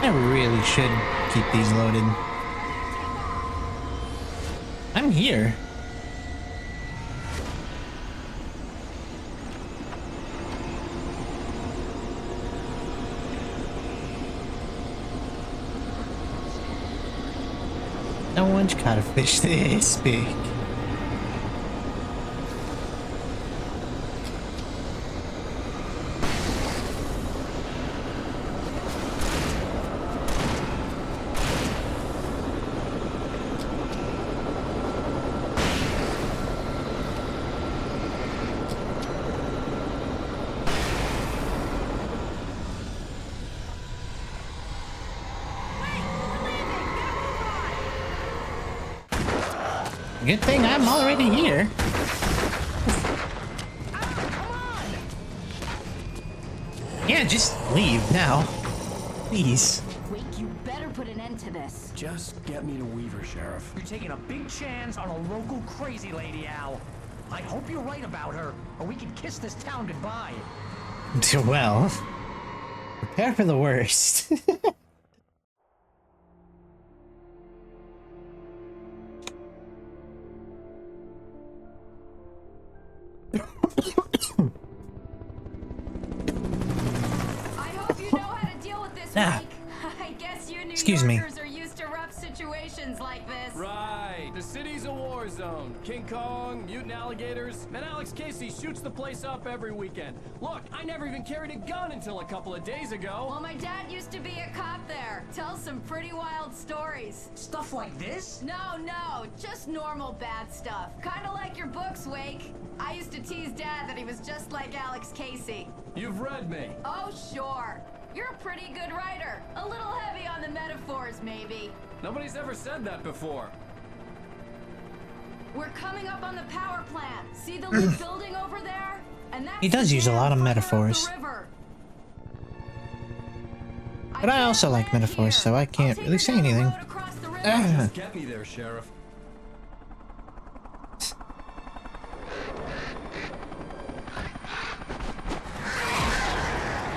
I really should keep these loaded. I'm here. No one's caught a fish this big. Good thing I'm already here. Yeah, just leave now. Please. Wait, you better put an end to this. Just get me to Weaver, Sheriff. You're taking a big chance on a local crazy lady, Al. I hope you're right about her, or we can kiss this town goodbye. Well, prepare for the worst. Ah. I guess you New Yorkers are used to rough situations like this. Right. The city's a war zone. King Kong, mutant alligators, and Alex Casey shoots the place up every weekend. Look, I never even carried a gun until a couple of days ago. Well, my dad used to be a cop there. Tells some pretty wild stories. Stuff like this? No, just normal bad stuff. Kind of like your books, Wake. I used to tease Dad that he was just like Alex Casey. You've read me. Oh, sure. You're a pretty good writer. A little heavy on the metaphors, maybe. Nobody's ever said that before. We're coming up on the power plant. See the lit building over there? And that's He does use a lot of metaphors. But I also like metaphors, so I can't really say anything. Just get me there, Sheriff.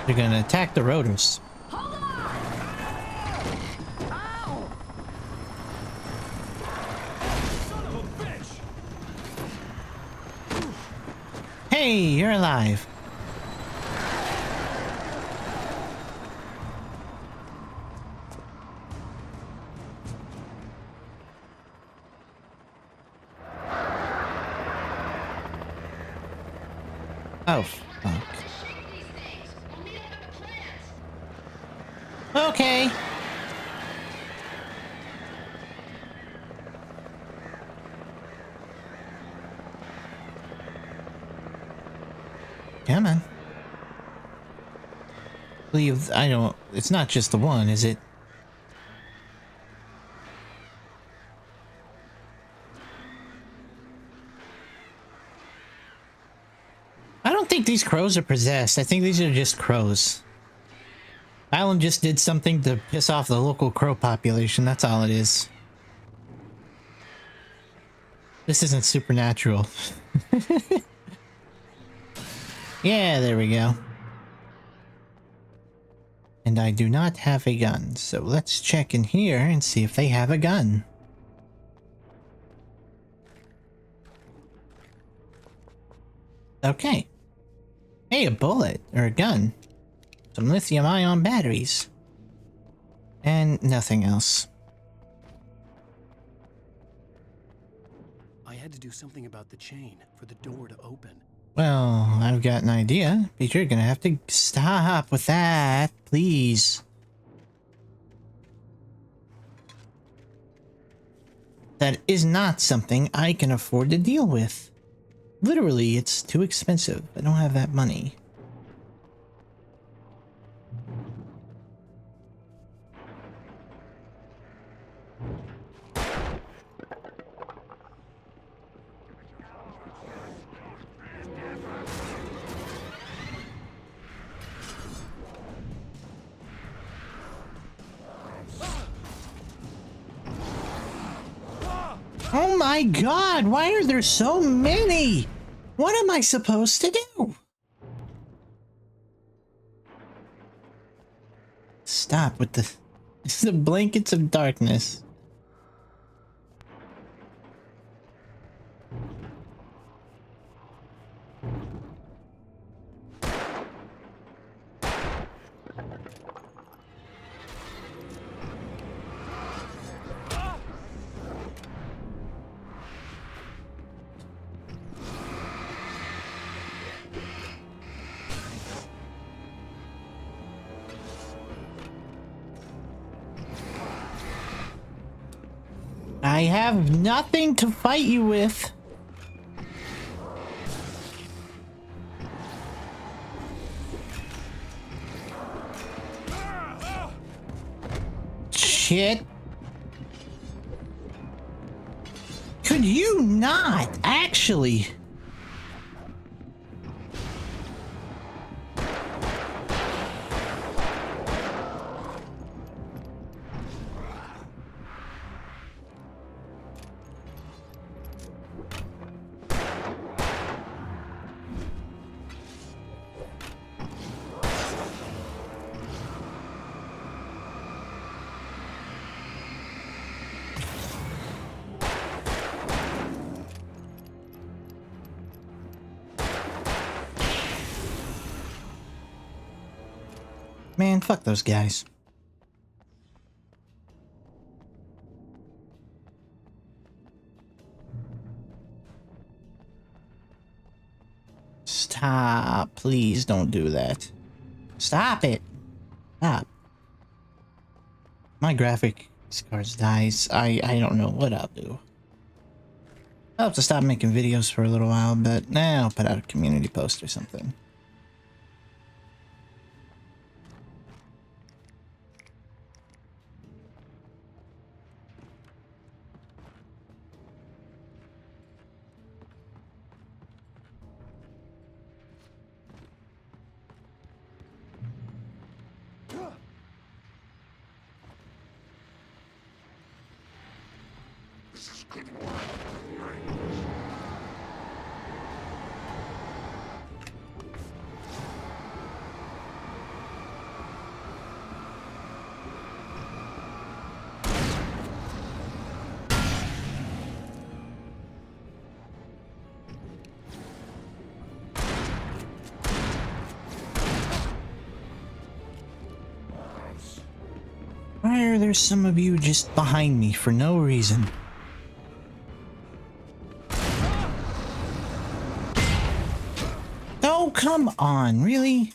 They're gonna attack the rotors. Hey, you're alive. Oh, fuck. Okay. Come on. Believe I don't. It's not just the one, is it? I don't think these crows are possessed. I think these are just crows. Alan just did something to piss off the local crow population. That's all it is. This isn't supernatural. Yeah, there we go. And I do not have a gun, so let's check in here and see if they have a gun. Okay. Hey, a bullet, or a gun. Some lithium-ion batteries. And nothing else. I had to do something about the chain for the door to open. Well, I've got an idea, but you're gonna have to stop with that, please. That is not something I can afford to deal with. Literally, it's too expensive. I don't have that money. Oh my god, why are there so many? What am I supposed to do? Stop with the blankets of darkness. I have nothing to fight you with. Shit. Could you not actually? Man, fuck those guys. Stop. Please don't do that. Stop it. Stop. My graphics cards dies. I don't know what I'll do. I'll have to stop making videos for a little while, but I'll put out a community post or something. Why are there some of you just behind me for no reason? Oh, come on, really?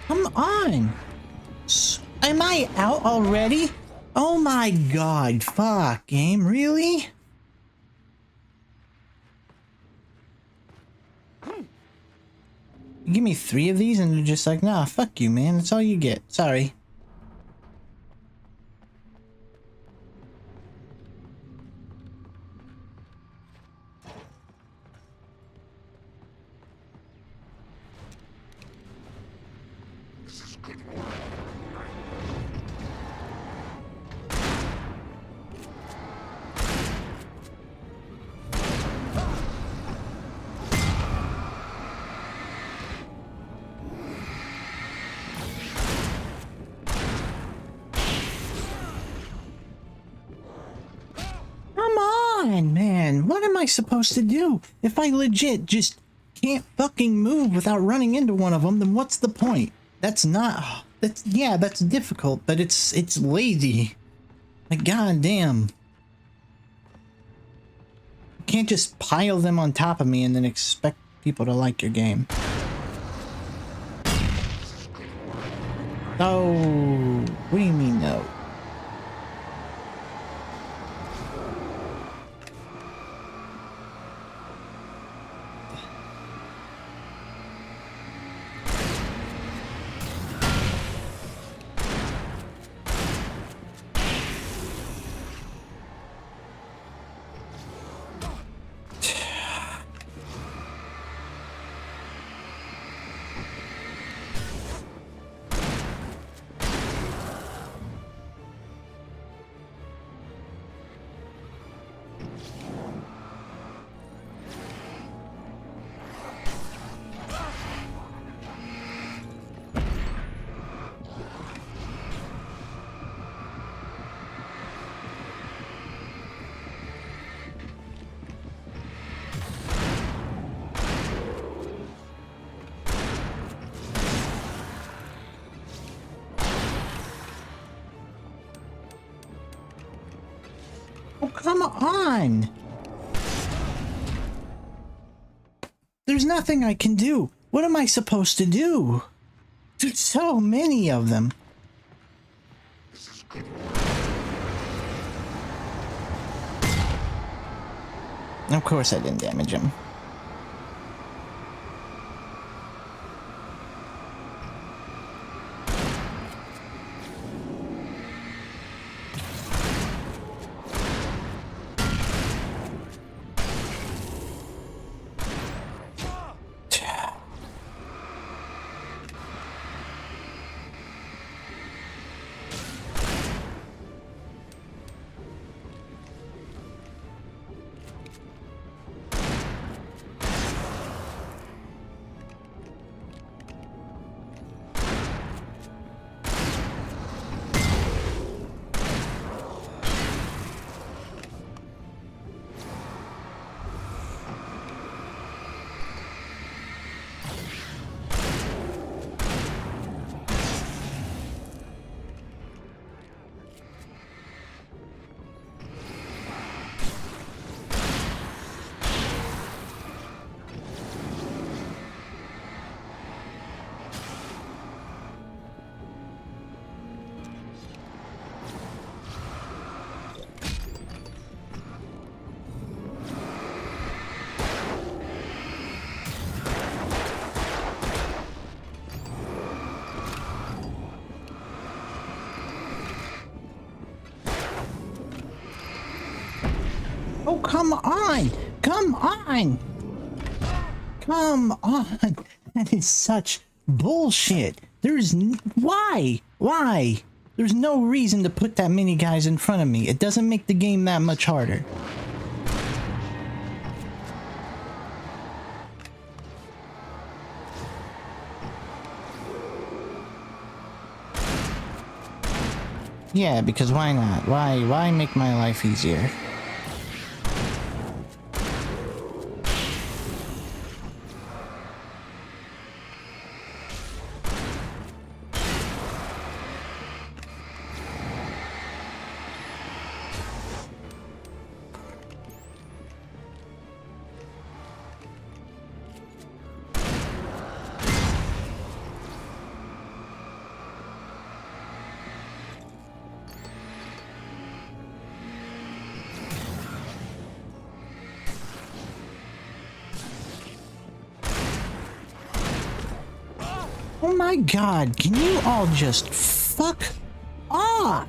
Come on! Am I out already? Oh my god, fuck, game, really? You give me 3 of these and you're just like, nah, fuck you, man, that's all you get. Sorry. Man, what am I supposed to do? If I legit just can't fucking move without running into one of them, then what's the point? That's not... yeah, that's difficult, but it's lazy. Like, goddamn. You can't just pile them on top of me and then expect people to like your game. Oh, what do you mean no? Oh, come on! There's nothing I can do. What am I supposed to do? There's so many of them. Of course I didn't damage him. Oh, come on! Come on! Come on! That is such bullshit. There's why? Why? There's no reason to put that many guys in front of me. It doesn't make the game that much harder. Yeah, because why not? Why make my life easier? Oh my god, can you all just fuck off?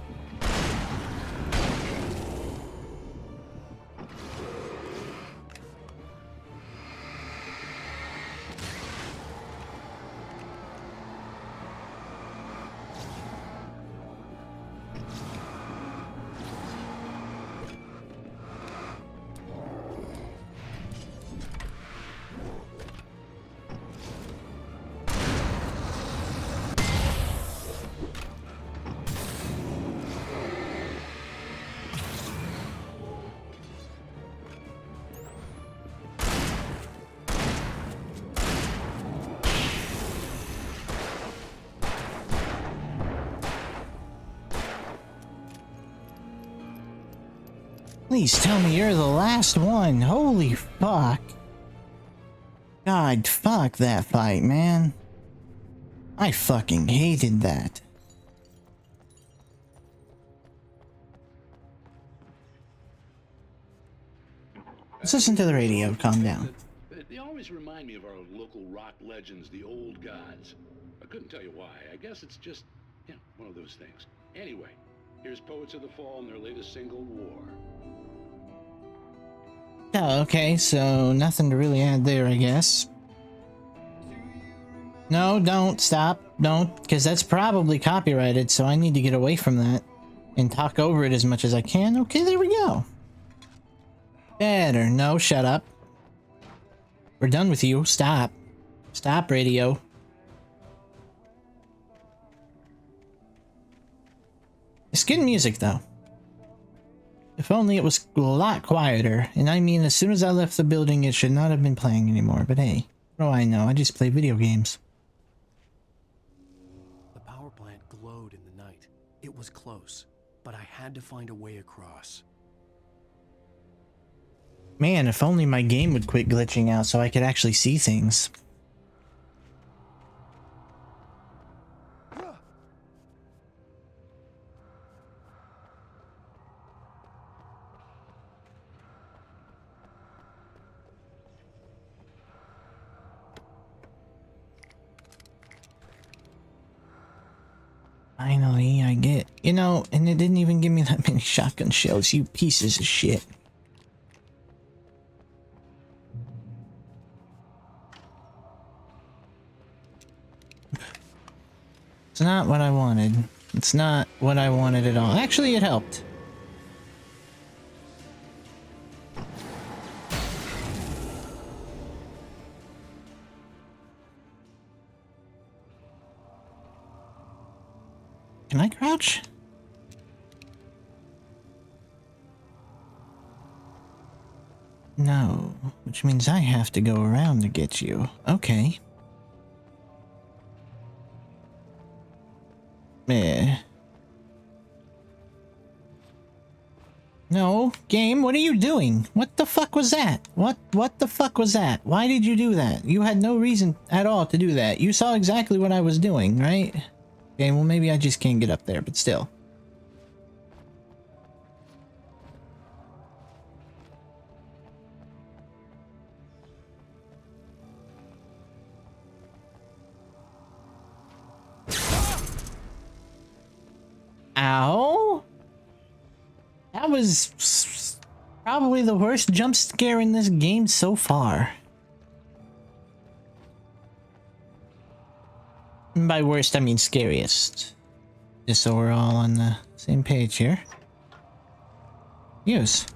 Please tell me you're the last one. Holy fuck. God, fuck that fight, man. I fucking hated that. Let's listen to the radio. Calm down. They always remind me of our local rock legends, the old gods. I couldn't tell you why. I guess it's just, yeah, one of those things. Anyway, here's Poets of the Fall and their latest single, War. Oh, okay, so nothing to really add there, I guess. No, don't. Stop. Don't, because that's probably copyrighted, so I need to get away from that and talk over it as much as I can. Okay, there we go. Better. No, shut up. We're done with you. Stop. Stop, radio. It's good music, though. If only it was a lot quieter. And I mean, as soon as I left the building, it should not have been playing anymore. But hey, what do I know? I just play video games. The power plant glowed in the night. It was close, but I had to find a way across. Man, if only my game would quit glitching out so I could actually see things. Finally, I get... You know, and it didn't even give me that many shotgun shells, you pieces of shit. It's not what I wanted. It's not what I wanted at all. Actually, it helped. Can I crouch? No, which means I have to go around to get you. Okay. Meh. No, game, what are you doing? What the fuck was that? What the fuck was that? Why did you do that? You had no reason at all to do that. You saw exactly what I was doing, right? Okay, well maybe I just can't get up there, but still. Ow? That was probably the worst jump scare in this game so far. And by worst, I mean scariest. Just so we're all on the same page here. Use.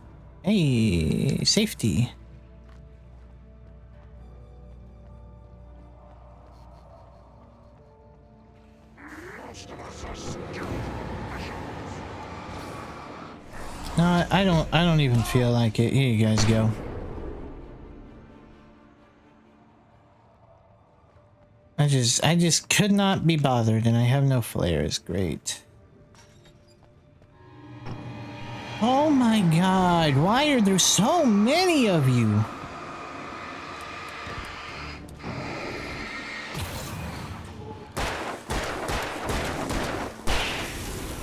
Hey, safety. No, I don't even feel like it. Here you guys go. I just could not be bothered, and I have no flares. Great. Oh my god, why are there so many of you?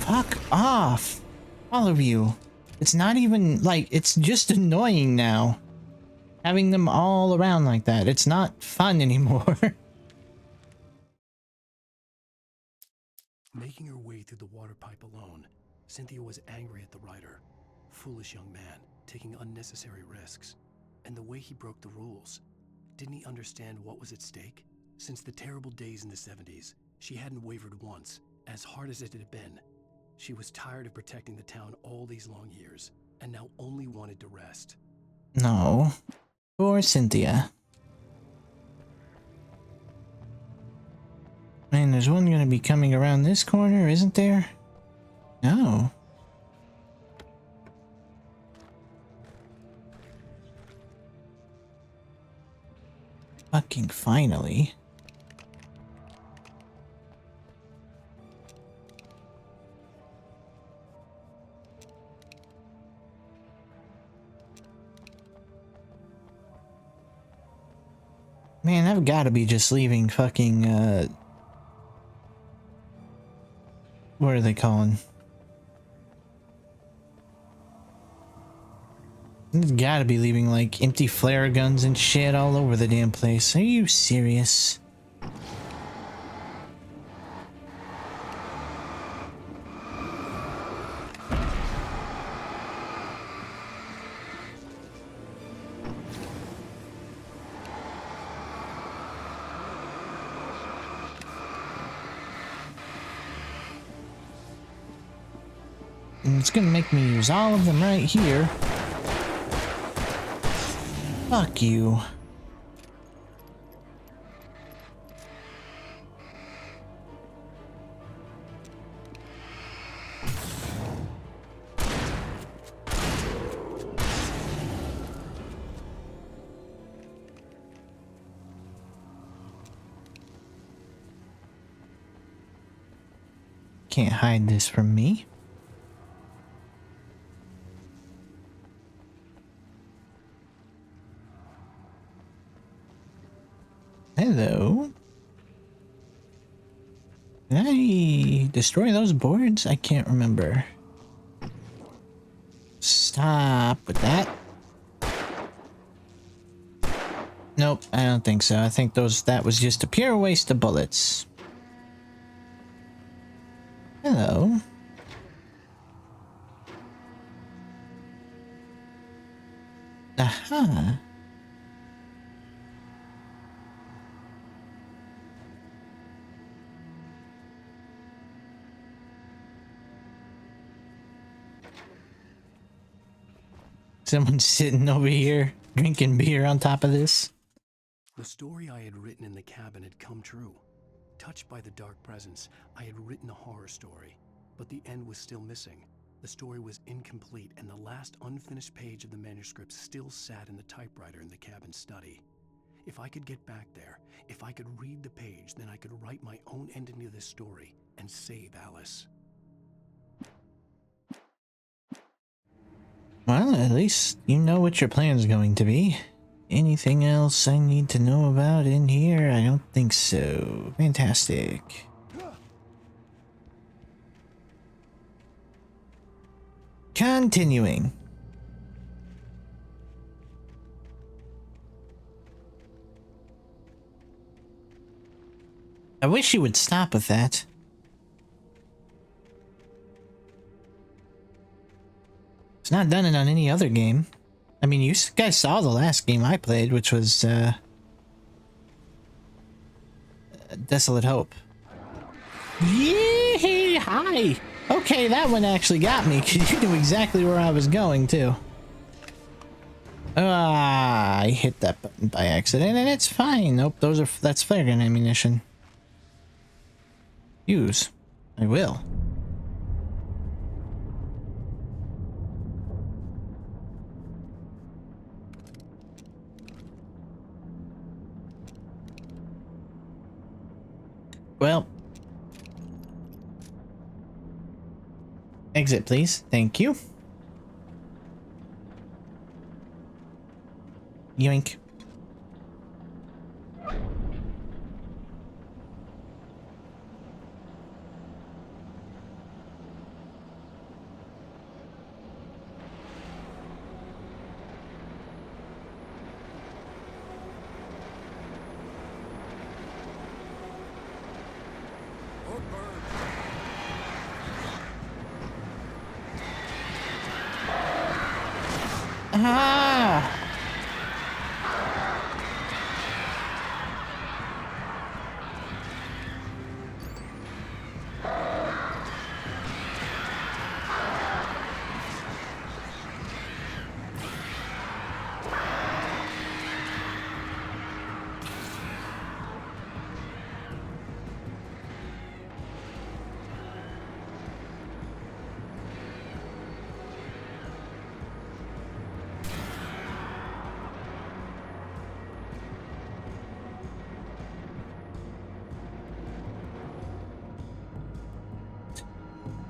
Fuck off, all of you. It's not even, like, it's just annoying now. Having them all around like that. It's not fun anymore. Making her way through the water pipe alone, Cynthia was angry at the writer. Foolish young man, taking unnecessary risks. And the way he broke the rules. Didn't he understand what was at stake? Since the terrible days in the 70s, she hadn't wavered once, as hard as it had been. She was tired of protecting the town all these long years, and now only wanted to rest. No. Poor Cynthia. Man, there's one gonna be coming around this corner, isn't there? No. Fucking finally. Man, I've got to be just leaving fucking, what are they calling? I've got to be leaving, like, empty flare guns and shit all over the damn place. Are you serious? And it's gonna make me use all of them right here. Fuck you. Can't hide this from me. Hello. Did I destroy those boards? I can't remember. Stop with that. Nope, I don't think so. I think that was just a pure waste of bullets. Hello. Aha. Someone's sitting over here drinking beer on top of this. The story I had written in the cabin had come true. Touched by the dark presence, I had written a horror story, but the end was still missing. The story was incomplete, and the last unfinished page of the manuscript still sat in the typewriter in the cabin study. If I could get back there, if I could read the page, then I could write my own ending to this story and save Alice. Well, at least you know what your plan's going to be. Anything else I need to know about in here? I don't think so. Fantastic. Continuing. I wish you would stop with that. It's not done it on any other game. I mean, you guys saw the last game I played, which was, Desolate Hope. Yee! Hi! Okay, that one actually got me, because you knew exactly where I was going, too. Ah, I hit that button by accident, and it's fine. Nope, that's flare gun ammunition. Use. I will. Well. Exit, please. Thank you. Yoink. Ah!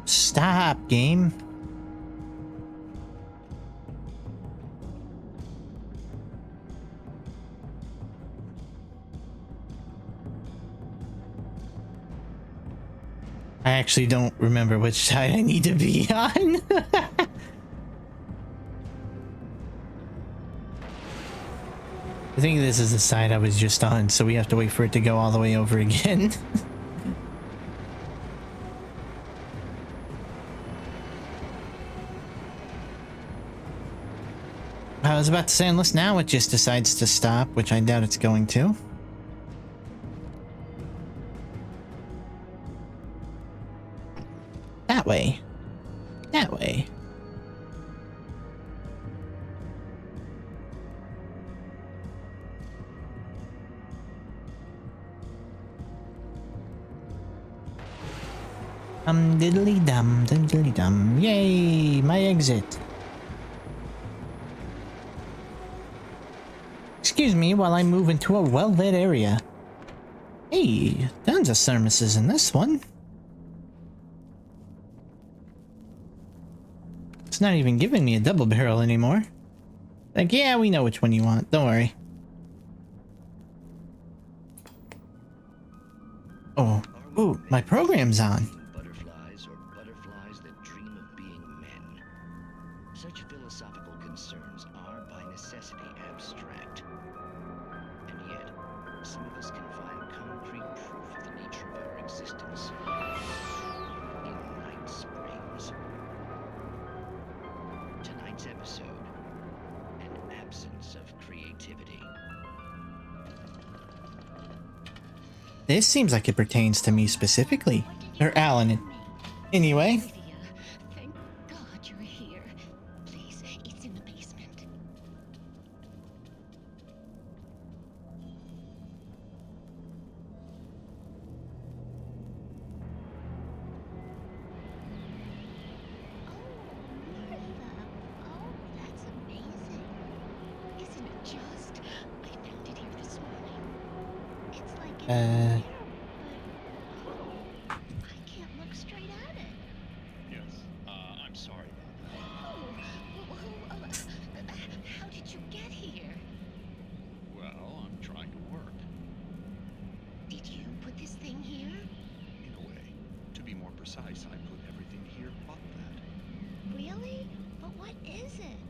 Stop, game. I actually don't remember which side I need to be on. I think this is the side I was just on, so we have to wait for it to go all the way over again. I was about to say, unless now it just decides to stop, which I doubt it's going to. That way. That way. Diddly dum, diddly dum. Yay, my exit. Excuse me while I move into a well-lit area. Hey, tons of thermoses in this one. It's not even giving me a double barrel anymore. Like, yeah, we know which one you want. Don't worry. My program's on. Butterflies or butterflies that dream of being men. Such philosophical concerns are by necessity abstract. And yet, some of us can find concrete proof of the nature of our existence in Night Springs. Tonight's episode, an absence of creativity. This seems like it pertains to me specifically. Or Alan. Anyway. Thank God you're here. Please, it's in the basement. That's amazing. Isn't it just? I found it here this morning. It's like in I can't look straight at it. Yes, I'm sorry about that. How did you get here? Well, I'm trying to work. Did you put this thing here? In a way. To be more precise, I put everything here but that. Really? But what is it?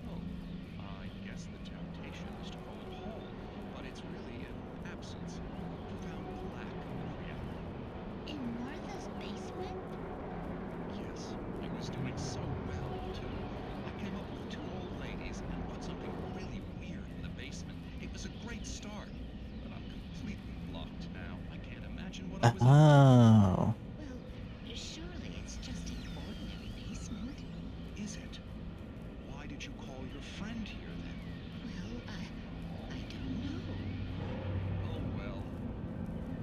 Oh, I guess the temptation is to call it whole, but it's really an absence, a profound lack of reality. In Martha's basement? Yes, it was doing so well, too. I came up with 2 old ladies and put something really weird in the basement. It was a great start, but I'm completely blocked now. I can't imagine what I was Oh. Well, surely it's just an ordinary basement. Is it? Why did you call your friend here, then? Well, I don't know. Oh, well.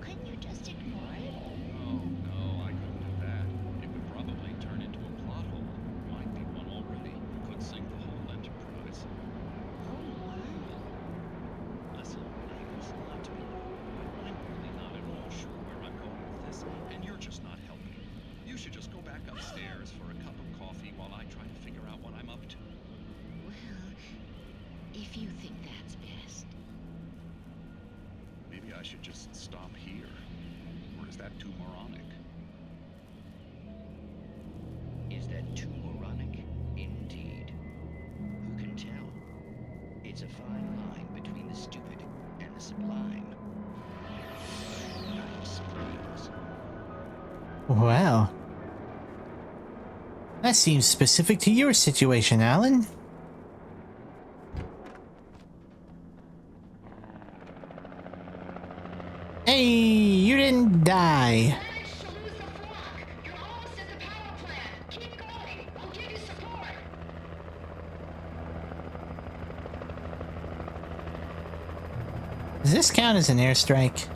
Couldn't you just ignore it? Oh, no, I couldn't do that. It would probably turn into a plot hole. Might be one already. Could sink the whole enterprise. Oh, wow. Listen, ladies, not to be rude, but I'm really not at all sure where I'm going with this, and you're just not helping. You should just go back upstairs for a cup of coffee while I try to figure out what I'm up to. Well, if you think that's best. Maybe I should just stop here. Or is that too moronic? Is that too moronic? Indeed. Who can tell? It's a fine line between the stupid and the sublime. Night Springs. Wow. That seems specific to your situation, Alan. Hey, you didn't die. Does this count as an airstrike?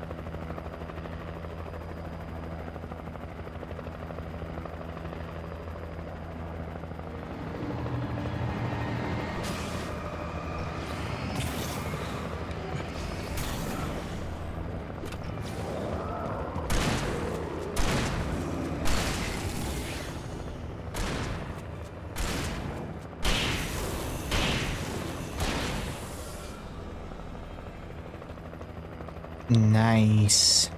Nice.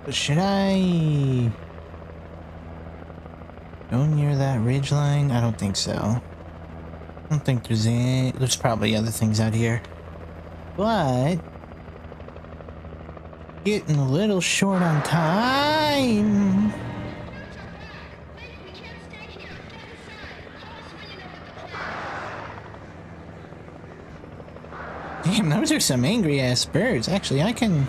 But should I go near that ridgeline? I don't think so. I don't think there's any. There's probably other things out here. But getting a little short on time. Damn, those are some angry ass birds. Actually, I can...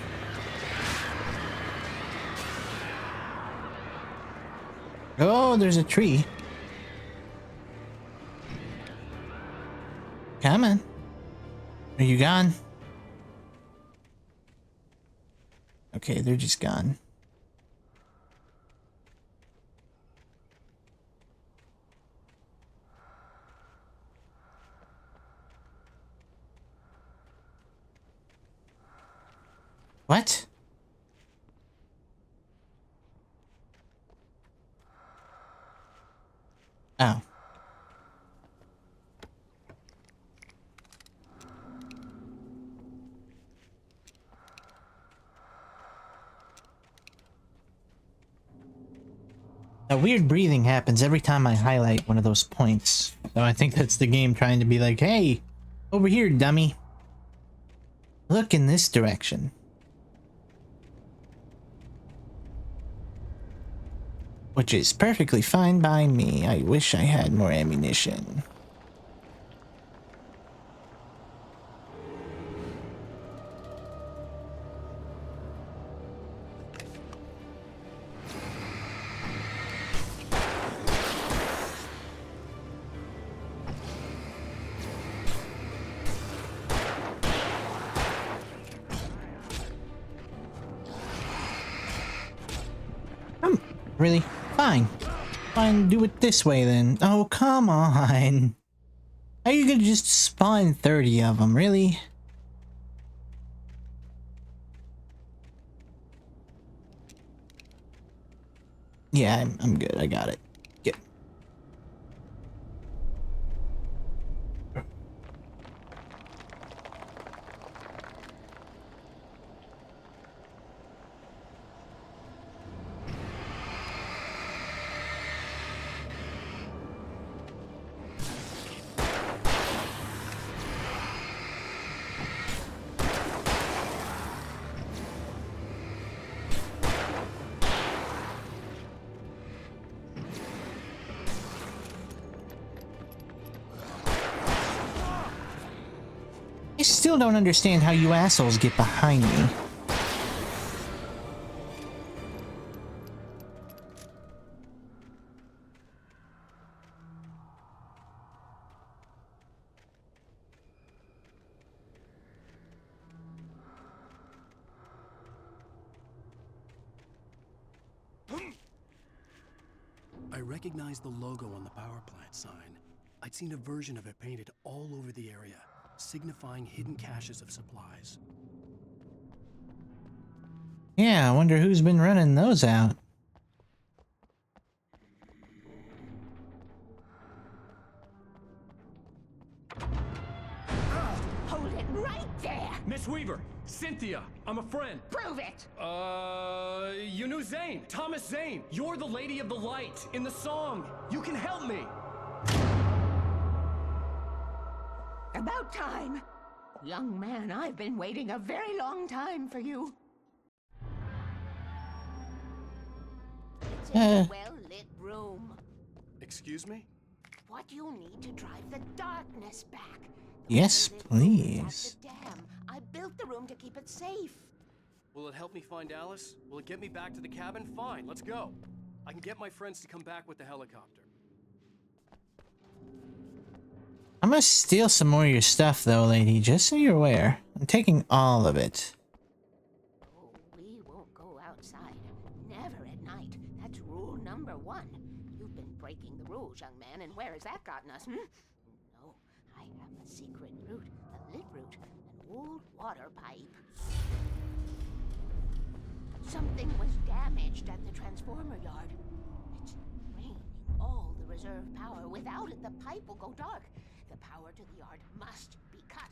Oh, there's a tree. Come on. Are you gone? Okay, they're just gone. What? Oh. That weird breathing happens every time I highlight one of those points. So I think that's the game trying to be like, hey, over here, dummy. Look in this direction. Which is perfectly fine by me. I wish I had more ammunition. Really? Fine. Fine, do it this way then. Oh, come on. How are you gonna just spawn 30 of them? Really? Yeah, I'm good. I got it. Get. I still don't understand how you assholes get behind me. I recognized the logo on the power plant sign. I'd seen a version of it painted all over the area, signifying hidden caches of supplies. Yeah, I wonder who's been running those out. Hold it right there! Miss Weaver, Cynthia, I'm a friend. Prove it! You knew Zane, Thomas Zane. You're the Lady of the Light in the song. You can help me. About time! Young man, I've been waiting a very long time for you. It's in a well-lit room. Excuse me? What you need to drive the darkness back. Yes, please. The dam. I built the room to keep it safe. Will it help me find Alice? Will it get me back to the cabin? Fine, let's go. I can get my friends to come back with the helicopter. I'm gonna steal some more of your stuff though, lady, just so you're aware. I'm taking all of it. Oh, we won't go outside. Never at night. That's rule number 1. You've been breaking the rules, young man, and where has that gotten us, No, I have a secret route, a lit route, an old water pipe. Something was damaged at the transformer yard. It's draining all the reserve power. Without it, the pipe will go dark. The power to the yard must be cut.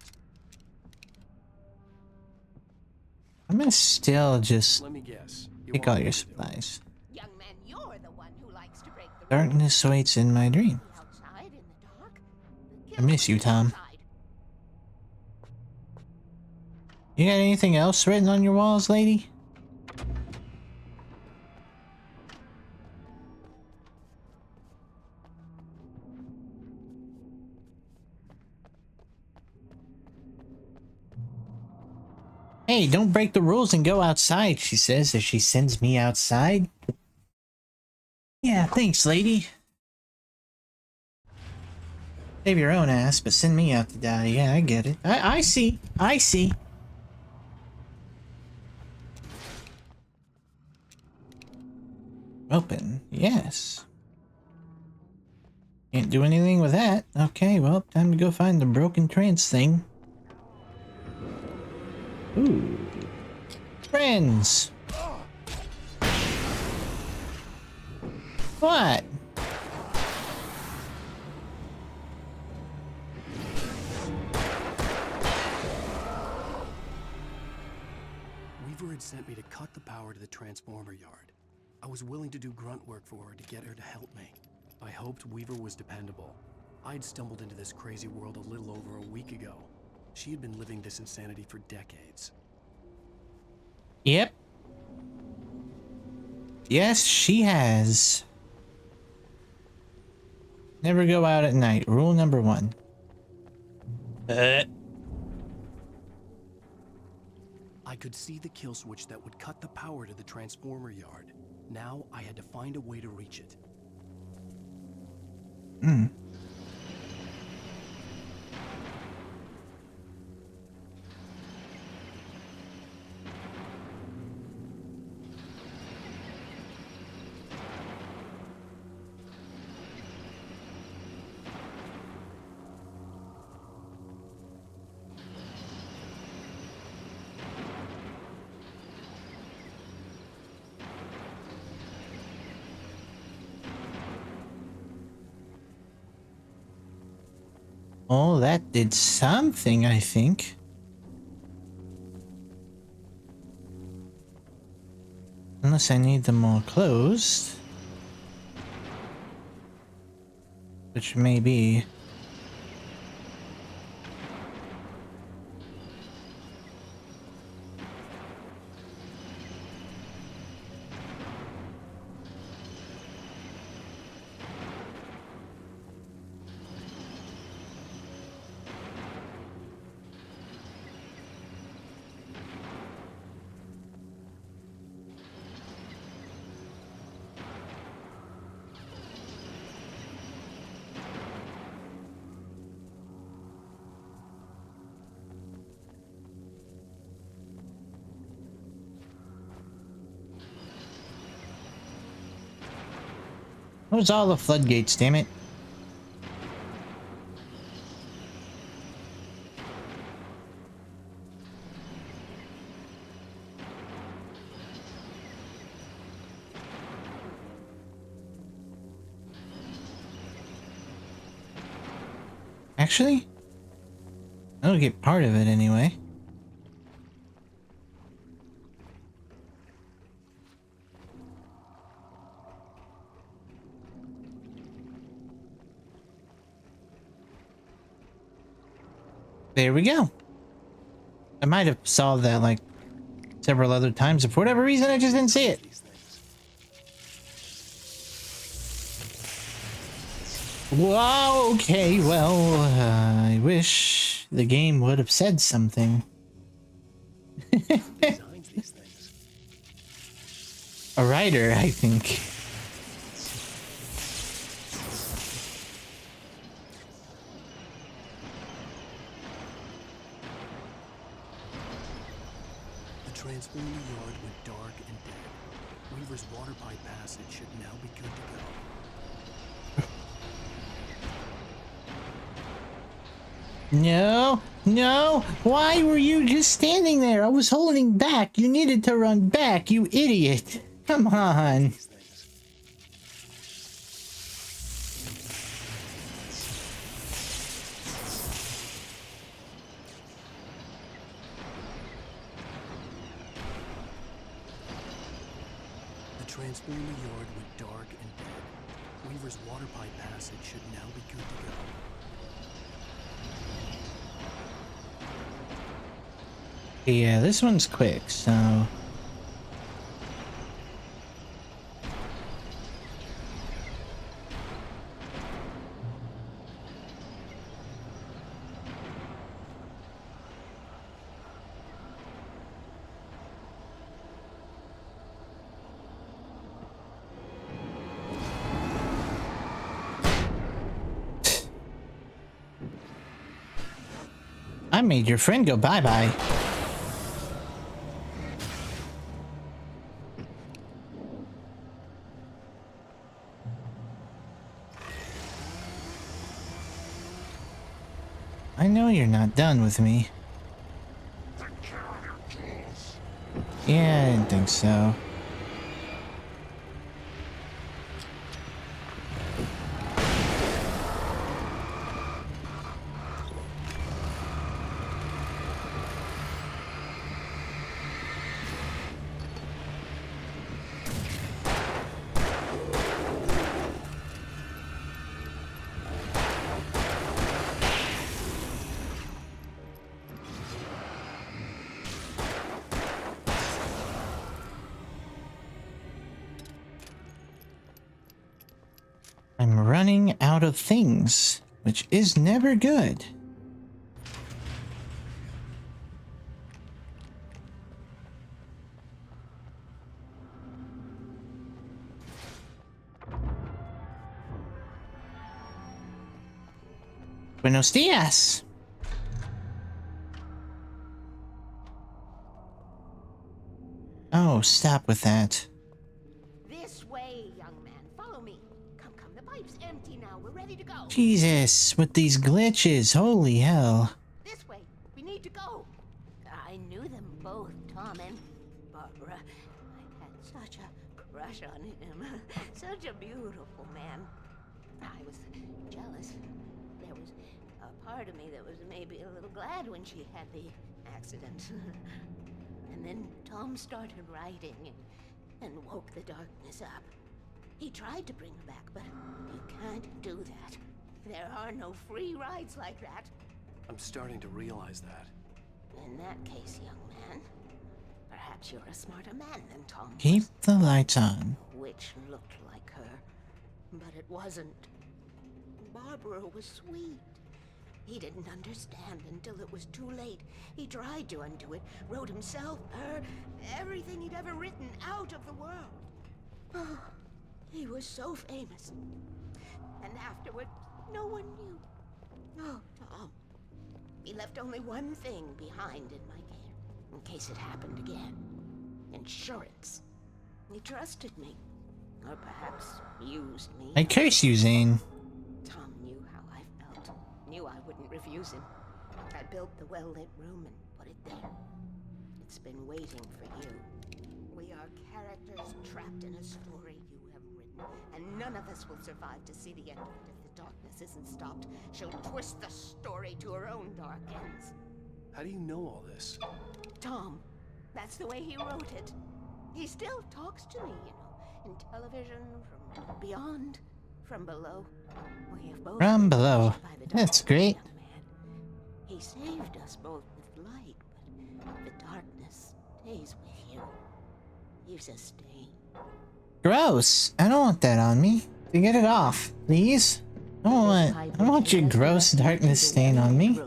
I'm gonna still just Let me guess. take all your supplies. Young man, you're the one who likes to break the Darkness waits in my dream. outside in the dark. I miss you, Tom. You got anything else written on your walls, lady? Hey, don't break the rules and go outside, she says as she sends me outside. Yeah, thanks, lady. Save your own ass, but send me out to die. Yeah, I get it. I see. I see. Open. Yes. Can't do anything with that. Okay, well, time to go find the broken trance thing. Ooh. Friends! What? Weaver had sent me to cut the power to the transformer yard. I was willing to do grunt work for her to get her to help me. I hoped Weaver was dependable. I'd stumbled into this crazy world a little over a week ago. She had been living this insanity for decades. Yep. Yes, she has. Never go out at night. Rule number 1. I could see the kill switch that would cut the power to the transformer yard. Now I had to find a way to reach it. Hmm. Oh, that did something, I think. Unless I need them all closed. Which may be. Close all the floodgates, damn it. Actually, I'll get part of it anyway. There we go. I might have solved that like several other times, and for whatever reason, I just didn't see it. Wow, okay, well, I wish the game would have said something. A writer, I think. The transformer yard went dark and dead. Weaver's water pipe passage should now be good to go. No, no, why were you just standing there? I was holding back. You needed to run back, you idiot. Come on. The transformer yard went dark and dead. Weaver's water pipe passage should now be good to go. Yeah, this one's quick, so... made your friend go bye-bye. I know you're not done with me. Yeah, I didn't think so. I'm running out of things, which is never good. Buenos dias. Oh, stop with that. This way, young man. Follow me. Come, the pipe's empty now. We're ready to go. Jesus, with these glitches, holy hell. This way. We need to go. I knew them both, Tom and Barbara. I had such a crush on him. Such a beautiful man. I was jealous. There was a part of me that was maybe a little glad when she had the accident. And then Tom started writing and woke the darkness up. He tried to bring her back, but you can't do that. There are no free rides like that. I'm starting to realize that. In that case, young man, perhaps you're a smarter man than Tom was. Keep the lights on. Which looked like her, but it wasn't. Barbara was sweet. He didn't understand until it was too late. He tried to undo it, wrote himself, her, everything he'd ever written out of the world. Oh, he was so famous. And afterward, no one knew. Oh, Tom. He left only one thing behind in my care, in case it happened again. Insurance. He trusted me. Or perhaps used me. I curse you, Zane. Tom knew how I felt. Knew I wouldn't refuse him. I built the well-lit room and put it there. It's been waiting for you. We are characters trapped in a story you have written, and none of us will survive to see the end of it if the darkness isn't stopped. She'll twist the story to her own dark ends. How do you know all this? Tom, that's the way he wrote it. He still talks to me, in television, from beyond, from below. We have both From been below. touched by the That's darkness, great. young man. He saved us both with light, but the darkness stays with you. Leaves a stain. Gross. I don't want that on me. To get it off, please. I don't want your gross darkness stain on me.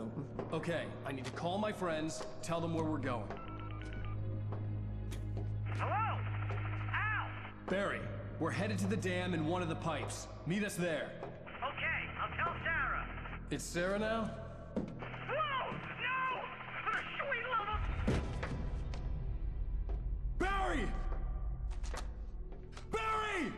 Okay, I need to call my friends, tell them where we're going. Hello? Al! Barry, we're headed to the dam in one of the pipes. Meet us there. Okay, I'll tell Sarah. It's Sarah now? Whoa! No! For the sweet love of... Barry! Barry!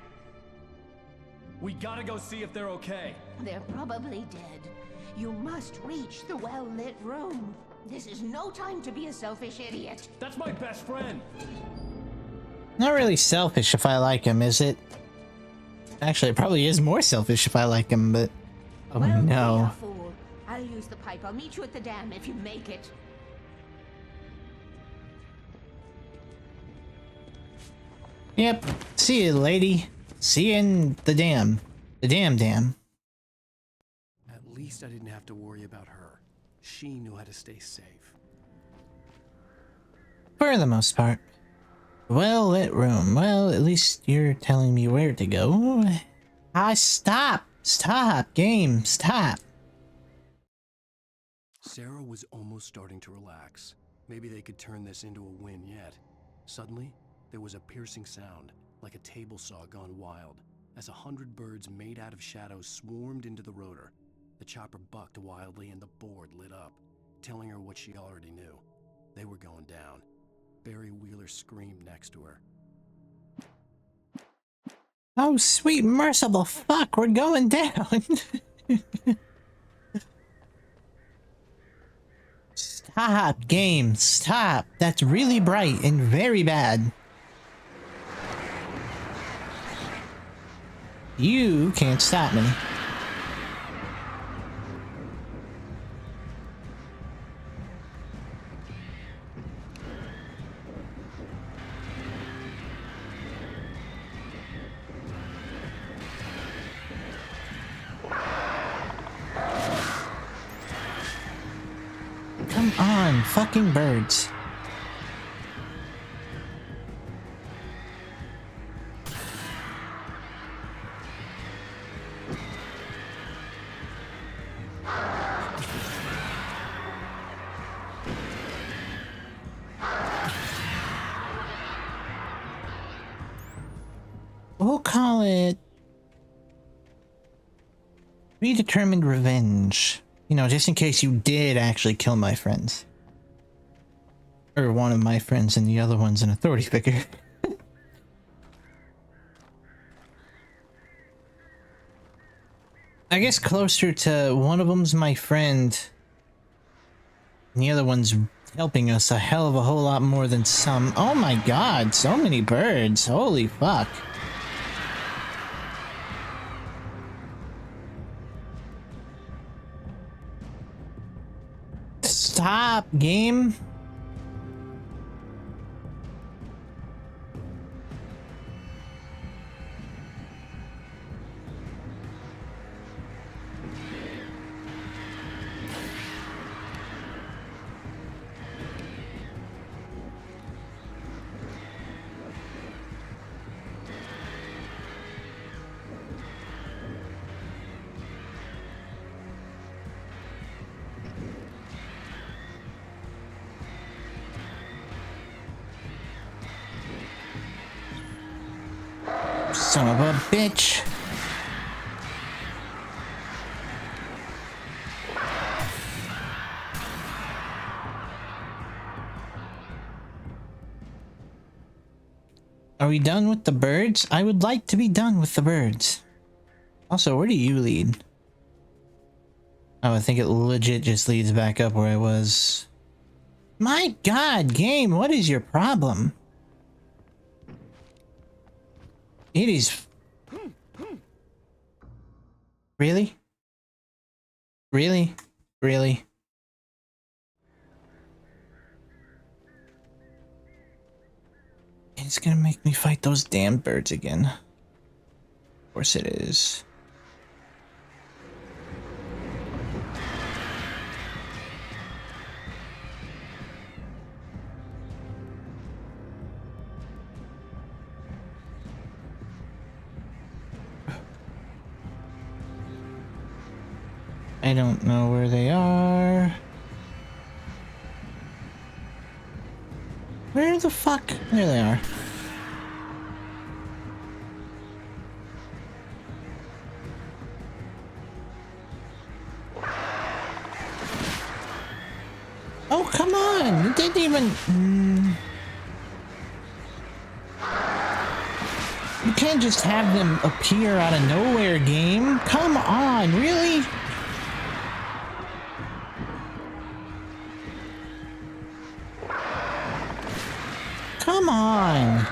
We gotta go see if they're okay. They're probably dead. You must reach the well-lit room. This is no time to be a selfish idiot. That's my best friend. Not really selfish if I like him, is it? Actually, it probably is more selfish if I like him, but... Oh Well, no. be a fool. I'll use the pipe. I'll meet you at the dam if you make it. Yep. See you, lady. See you in the dam. The dam. At least I didn't have to worry about her. She knew how to stay safe. For the most part. Well-lit room. Well, at least you're telling me where to go. Stop! Stop, game, stop! Sarah was almost starting to relax. Maybe they could turn this into a win yet. Suddenly, there was a piercing sound, like a table saw gone wild, as 100 birds made out of shadows swarmed into the rotor. The chopper bucked wildly and the board lit up. telling her what she already knew. They were going down. Barry Wheeler screamed next to her. Oh, sweet merciful fuck, we're going down. Stop, game, stop. That's really bright and very bad. You can't stop me. Come on, fucking birds. We'll call it predetermined revenge. You know, just in case you did actually kill my friends. Or one of my friends and the other one's an authority figure. I guess closer to one of them's my friend. And the other one's helping us a hell of a whole lot more than some. Oh my god, so many birds. Holy fuck. Stop, game. Son of a bitch. Are we done with the birds? I would like to be done with the birds. Also, where do you lead? Oh, I think it legit just leads back up where I was. My god, game, what is your problem? It is... Really? Really? Really? It's gonna make me fight those damn birds again. Of course it is. I don't know where they are. Where the fuck? There they are. Oh, come on! You didn't even... You can't just have them appear out of nowhere, game. Come on, really? Come on!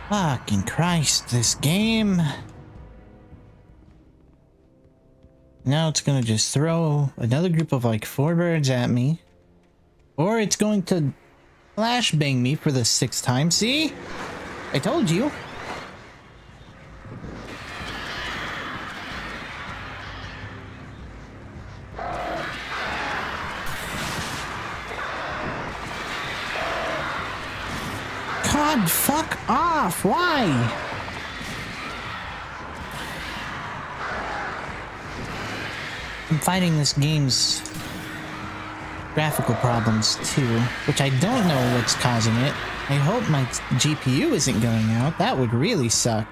Fucking Christ, this game. Now it's gonna just throw another group of like 4 birds at me. Or it's going to flashbang me for the 6th time. See? I told you. God, fuck off! Why? I'm fighting this game's graphical problems too, which I don't know what's causing it. I hope my GPU isn't going out. That would really suck.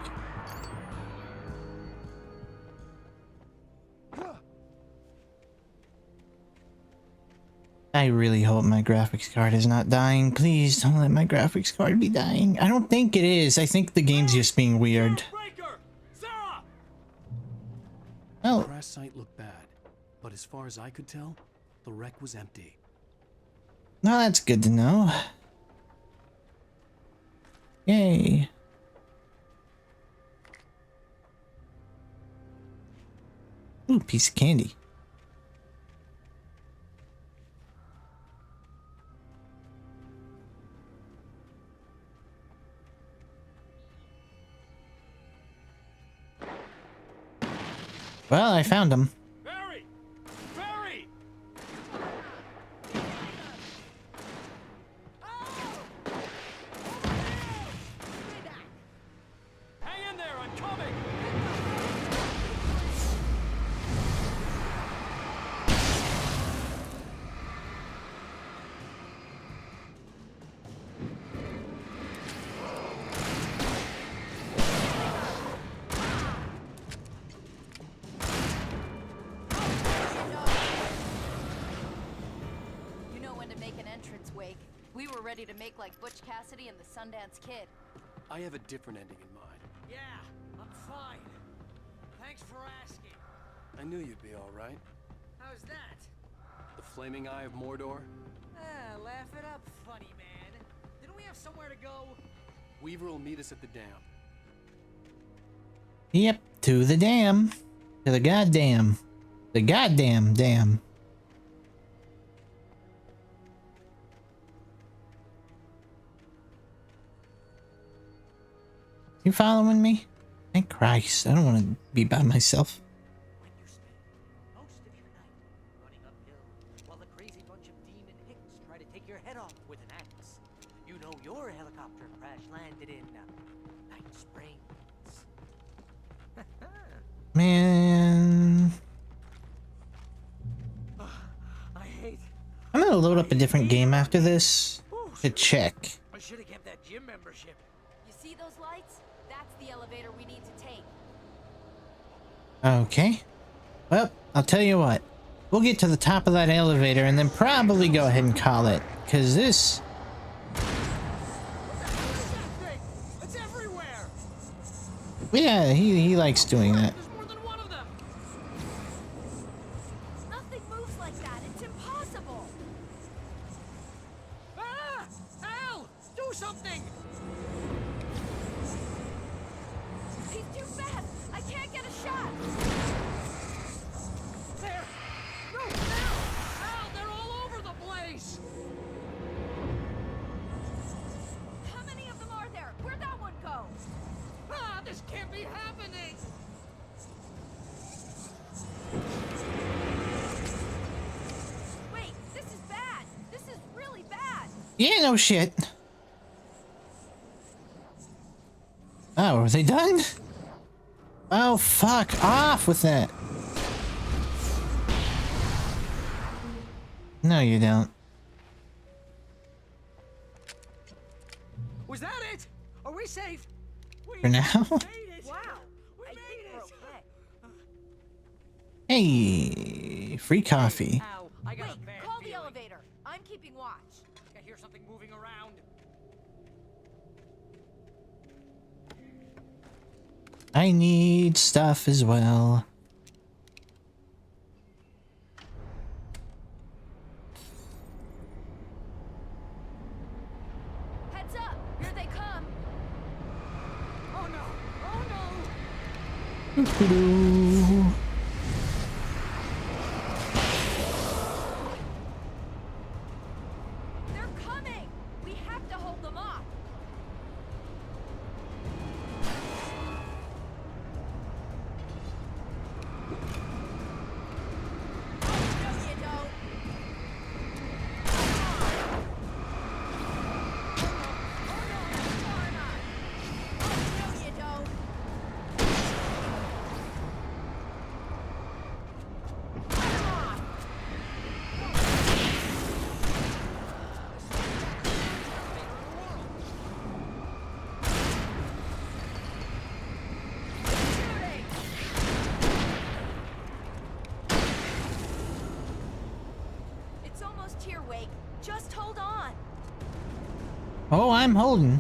I really hope my graphics card is not dying. Please don't let my graphics card be dying. I don't think it is. I think the game's just being weird. The crash site looked bad, but as far as I could tell, the wreck was empty. No, that's good to know. Yay. Ooh, piece of candy. Well, I found him. Barry! Barry! Hang in there, I'm coming! You know when to make an entrance, Wake. We were ready to make like Butch Cassidy and the Sundance Kid. I have a different ending in mind. Yeah, I'm fine. Thanks for asking. I knew you'd be all right. How's that? The flaming eye of Mordor? Laugh it up, funny man. Didn't we have somewhere to go? Weaver will meet us at the dam. Yep, to the dam. To the goddamn dam. You following me? Thank Christ, I don't want to be by myself. When you spend most of your night running uphill while the crazy bunch of demon hicks try to take your head off with an axe, you know your helicopter crash landed in Night Springs. Man. I hate. I'm gonna load up a different game after this to check. I should have kept that gym membership. You see those lights? That's the elevator we need to take. Okay. Well, I'll tell you what. We'll get to the top of that elevator and then probably go ahead and call it. Because this... It's everywhere. Yeah, he likes doing that. There's more than one of them. Nothing moves like that. It's impossible. Ah! Al! Do something! He's too fast. I can't get a shot. There! No! Al! Al! They're all over the place! How many of them are there? Where'd that one go? Ah! This can't be happening! Wait, this is bad. This is really bad. Yeah, no shit. Oh, are they done? Oh, fuck off with that. No, you don't. Was that it? Are we safe? For now? Wow. I think we're okay. Hey, free coffee. Al, I got a Wait, bad call the feeling. elevator. I'm keeping watch. I hear something moving around. I need stuff as well. Heads up. Here they come. Oh no! Oh no! Doo-doo-doo. They're coming. We have to hold them off. No, you don't. almost here, Wake. Just hold on. Oh, I'm holding.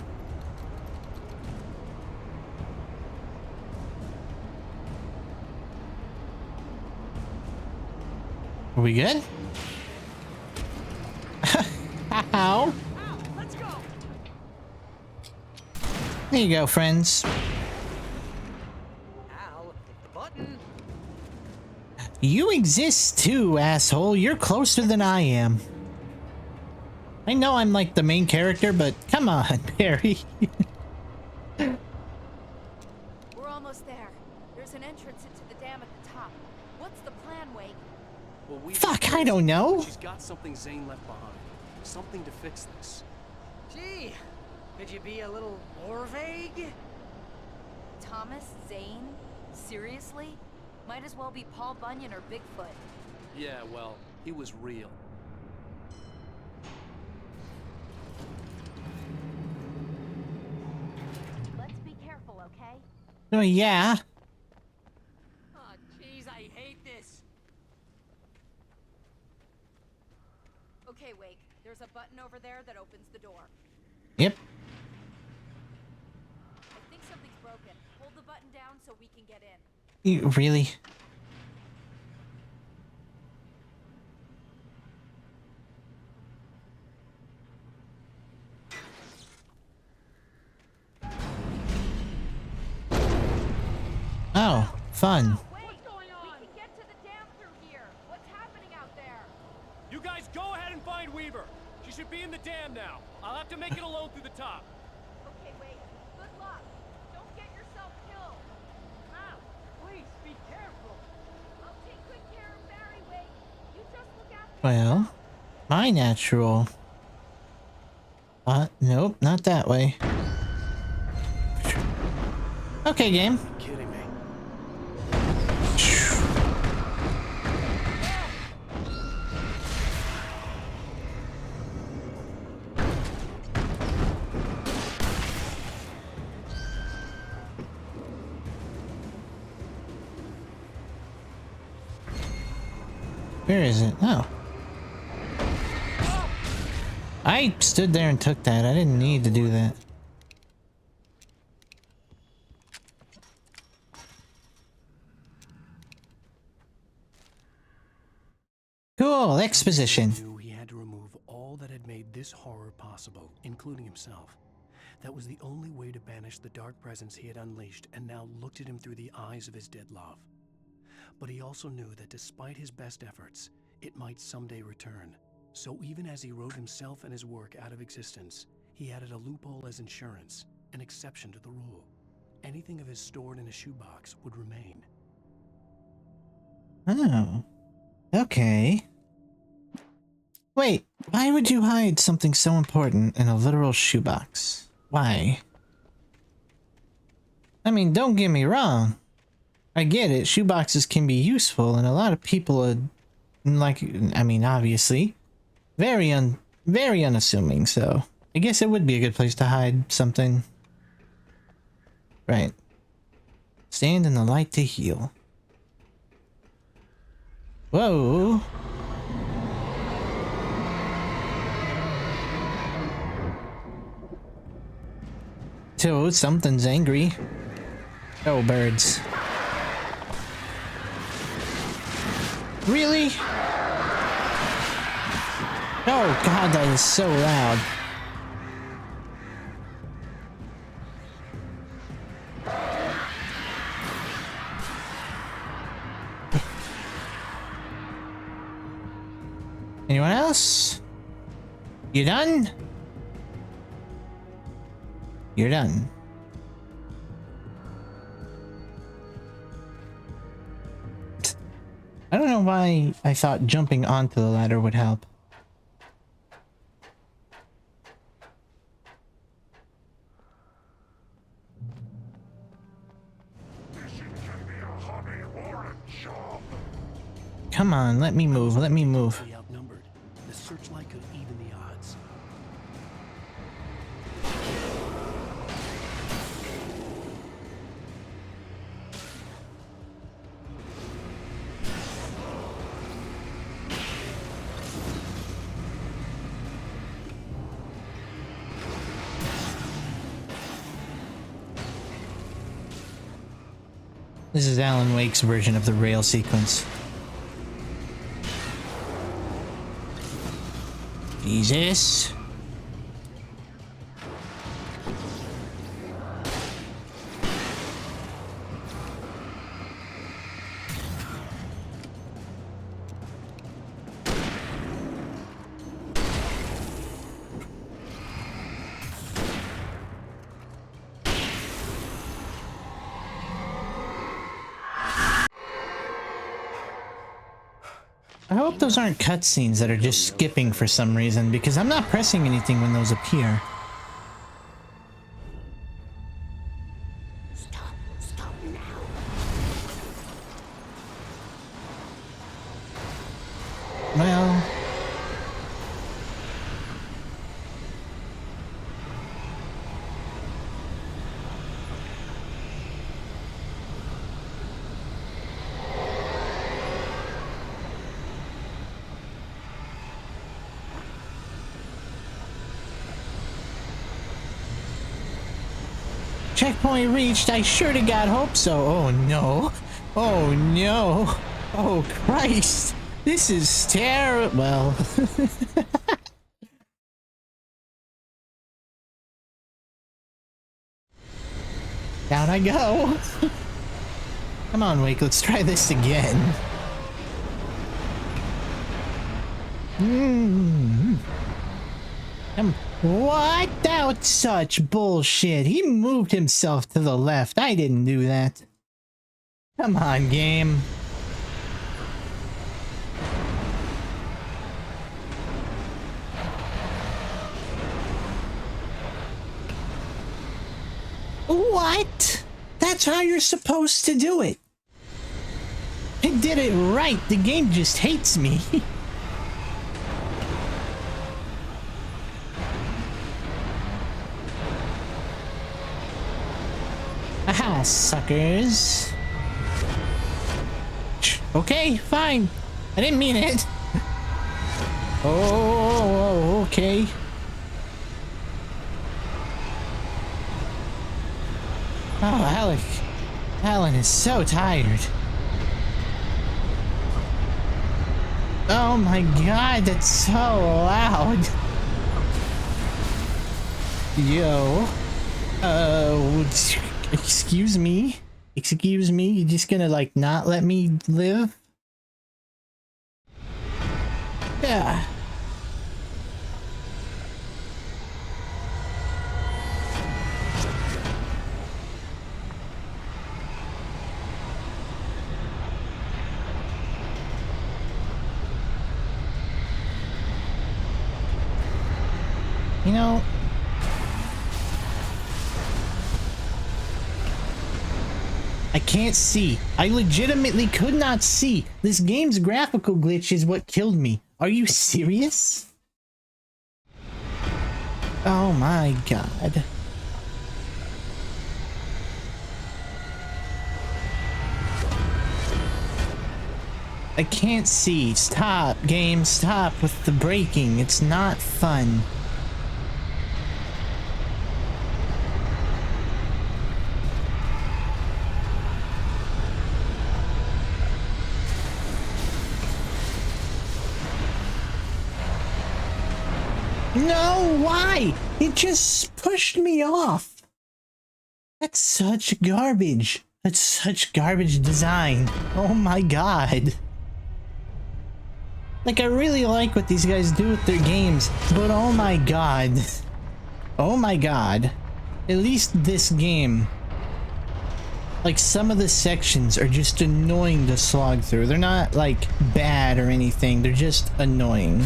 Are we good? Ow. Let's go. There you go, friends. Al, hit the button. You exist too, asshole. You're closer than I am. I know I'm like the main character, but come on, Barry. We're almost there. There's an entrance into the dam at the top. What's the plan, Wake? Well, Fuck, I don't know. She's got something Zane left behind. Something to fix this. Gee, could you be a little more vague? Thomas Zane? Seriously? Might as well be Paul Bunyan or Bigfoot. Yeah, well, he was real. Let's be careful, okay? Oh, yeah. Oh, jeez, I hate this. Okay, Wake. There's a button over there that opens the door. Yep. I think something's broken. Hold the button down so we can get in. You really? Oh, fun. What's going on? We can get to the dam through here. What's happening out there? You guys go ahead and find Weaver. She should be in the dam now. I'll have to make it alone through the top. Okay, Wake. Good luck. Don't get yourself killed. Al, please be careful. I'll take good care of Barry, Wake. You just look after Well, my natural. Nope, not that way. Okay, game. You're kidding me. Where is it? Oh. I stood there and took that. I didn't need to do that. Cool, exposition. He knew he had to remove all that had made this horror possible, including himself. That was the only way to banish the dark presence he had unleashed and now looked at him through the eyes of his dead love. But he also knew that despite his best efforts, it might someday return. So even as he wrote himself and his work out of existence, he added a loophole as insurance, an exception to the rule. Anything of his stored in a shoebox would remain. Oh. Okay. Wait, why would you hide something so important in a literal shoebox? Why? I mean, don't get me wrong. I get it, shoeboxes can be useful, and a lot of people are, like, I mean, obviously, very unassuming, so I guess it would be a good place to hide something. Right. Stand in the light to heal. Whoa. So something's angry. Oh, birds. Really? Oh god, that is so loud. Anyone else? You done? You're done. I don't know why I thought jumping onto the ladder would help. Come on, let me move, let me move. Outnumbered. The searchlight could even the odds. This is Alan Wake's version of the rail sequence. Jesus. I hope those aren't cutscenes that are just skipping for some reason, because I'm not pressing anything when those appear. Stop now. Well... Checkpoint reached, I sure to God hope so. Oh no. Oh no. Oh Christ. This is terrible. Well. Down I go. Come on, Wake, let's try this again. What? That's such bullshit. He moved himself to the left. I didn't do that. Come on, game. What? That's how you're supposed to do it. I did it right. The game just hates me. Aha, suckers. Okay, fine. I didn't mean it. Oh, okay. Oh, Alan is so tired. Oh my god, that's so loud. Yo. Excuse me? Excuse me? You just gonna, like, not let me live? Yeah. You know... I can't see. I legitimately could not see. This game's graphical glitch is what killed me. Are you serious? Oh my god. I can't see. Stop, game. Stop with the braking. It's not fun. No, why? It just pushed me off. That's such garbage. That's such garbage design. Oh my god. Like, I really like what these guys do with their games, but oh my god. Oh my god. At least this game. Like, some of the sections are just annoying to slog through. They're not, like, bad or anything. They're just annoying.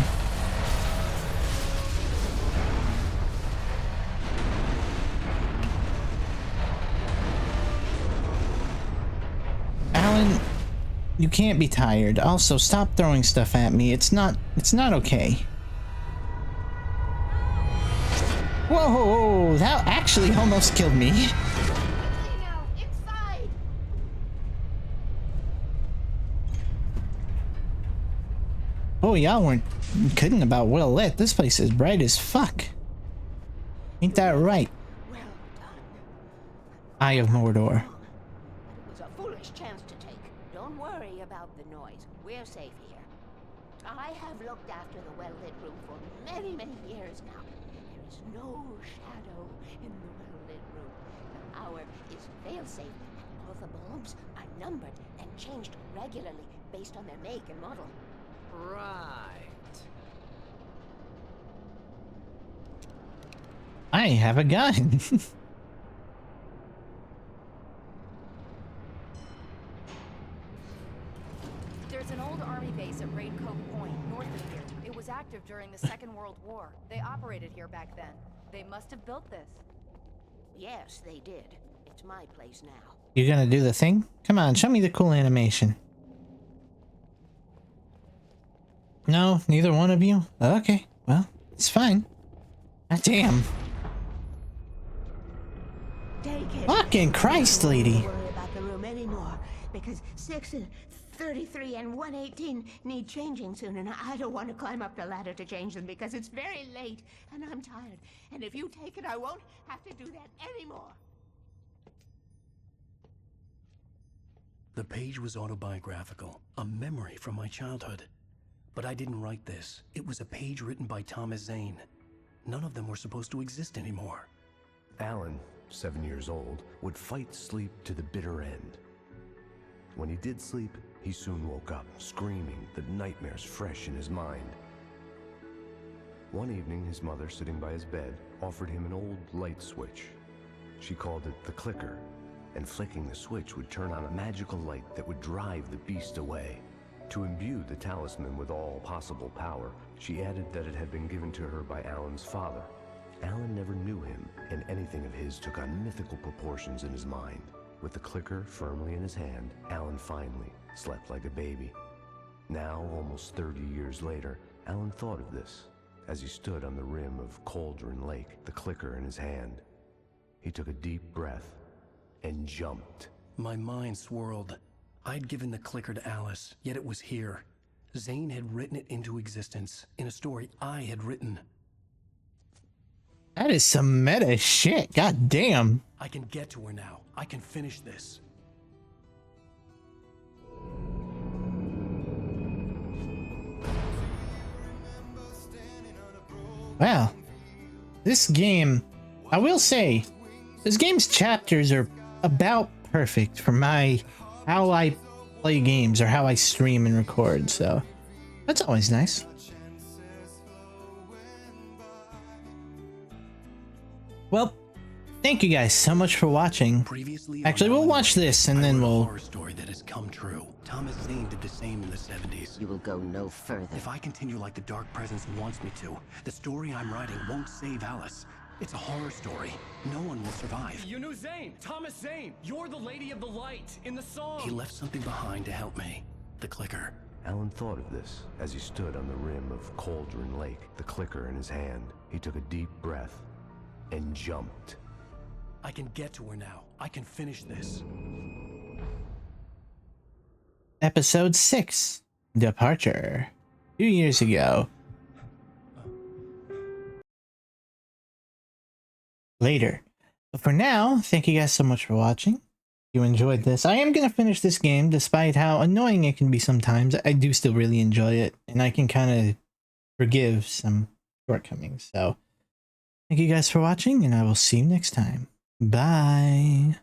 Alan, you can't be tired. Also, stop throwing stuff at me. It's not okay. Whoa, that actually almost killed me. Oh, y'all weren't kidding about well lit. This place is bright as fuck. Ain't that right? Well done. Eye of Mordor. It was a foolish about the noise. We're safe here. I have looked after the well-lit room for many, many years now. There is no shadow in the well-lit room. The power is fail-safe, and all the bulbs are numbered and changed regularly based on their make and model. Right. I have a gun. There's an old army base at Raid Cove Point, north of here. It was active during the Second World War. They operated here back then. They must have built this. Yes, they did. It's my place now. You're gonna do the thing? Come on, show me the cool animation. No, neither one of you? Okay, well, it's fine. God damn. Take it. Fucking Christ, lady. Don't worry about the room anymore, because 6 and 33 and 118 need changing soon, and I don't want to climb up the ladder to change them because it's very late and I'm tired. And if you take it, I won't have to do that anymore. The page was autobiographical, a memory from my childhood. But I didn't write this. It was a page written by Thomas Zane. None of them were supposed to exist anymore. Alan, 7 years old, would fight sleep to the bitter end. When he did sleep, he soon woke up, screaming, the nightmares fresh in his mind. One evening, his mother, sitting by his bed, offered him an old light switch. She called it the clicker, and flicking the switch would turn on a magical light that would drive the beast away. To imbue the talisman with all possible power, she added that it had been given to her by Alan's father. Alan never knew him, and anything of his took on mythical proportions in his mind. With the clicker firmly in his hand, Alan finally slept like a baby. Now, almost 30 years later, Alan thought of this as he stood on the rim of Cauldron Lake, the clicker in his hand. He took a deep breath and jumped. My mind swirled. I'd given the clicker to Alice, yet it was here. Zane had written it into existence in a story I had written. That is some meta shit. God damn. I can get to her now. I can finish this. Wow. This game, I will say, this game's chapters are about perfect for how I play games or how I stream and record, so that's always nice. Well, thank you guys so much for watching. Actually, we'll watch this and then we'll... horror story that has come true. Thomas Zane did the same in the 70s. You will go no further. If I continue like the Dark Presence wants me to, the story I'm writing won't save Alice. It's a horror story. No one will survive. You knew Zane! Thomas Zane! You're the Lady of the Light in the song! He left something behind to help me. The clicker. Alan thought of this as he stood on the rim of Cauldron Lake, the clicker in his hand. He took a deep breath and jumped. I can get to her now. I can finish this. Episode 6, Departure. 2 years ago. Later. But for now, thank you guys so much for watching. If you enjoyed this, I am going to finish this game despite how annoying it can be sometimes. I do still really enjoy it, and I can kind of forgive some shortcomings. So, thank you guys for watching, and I will see you next time. Bye.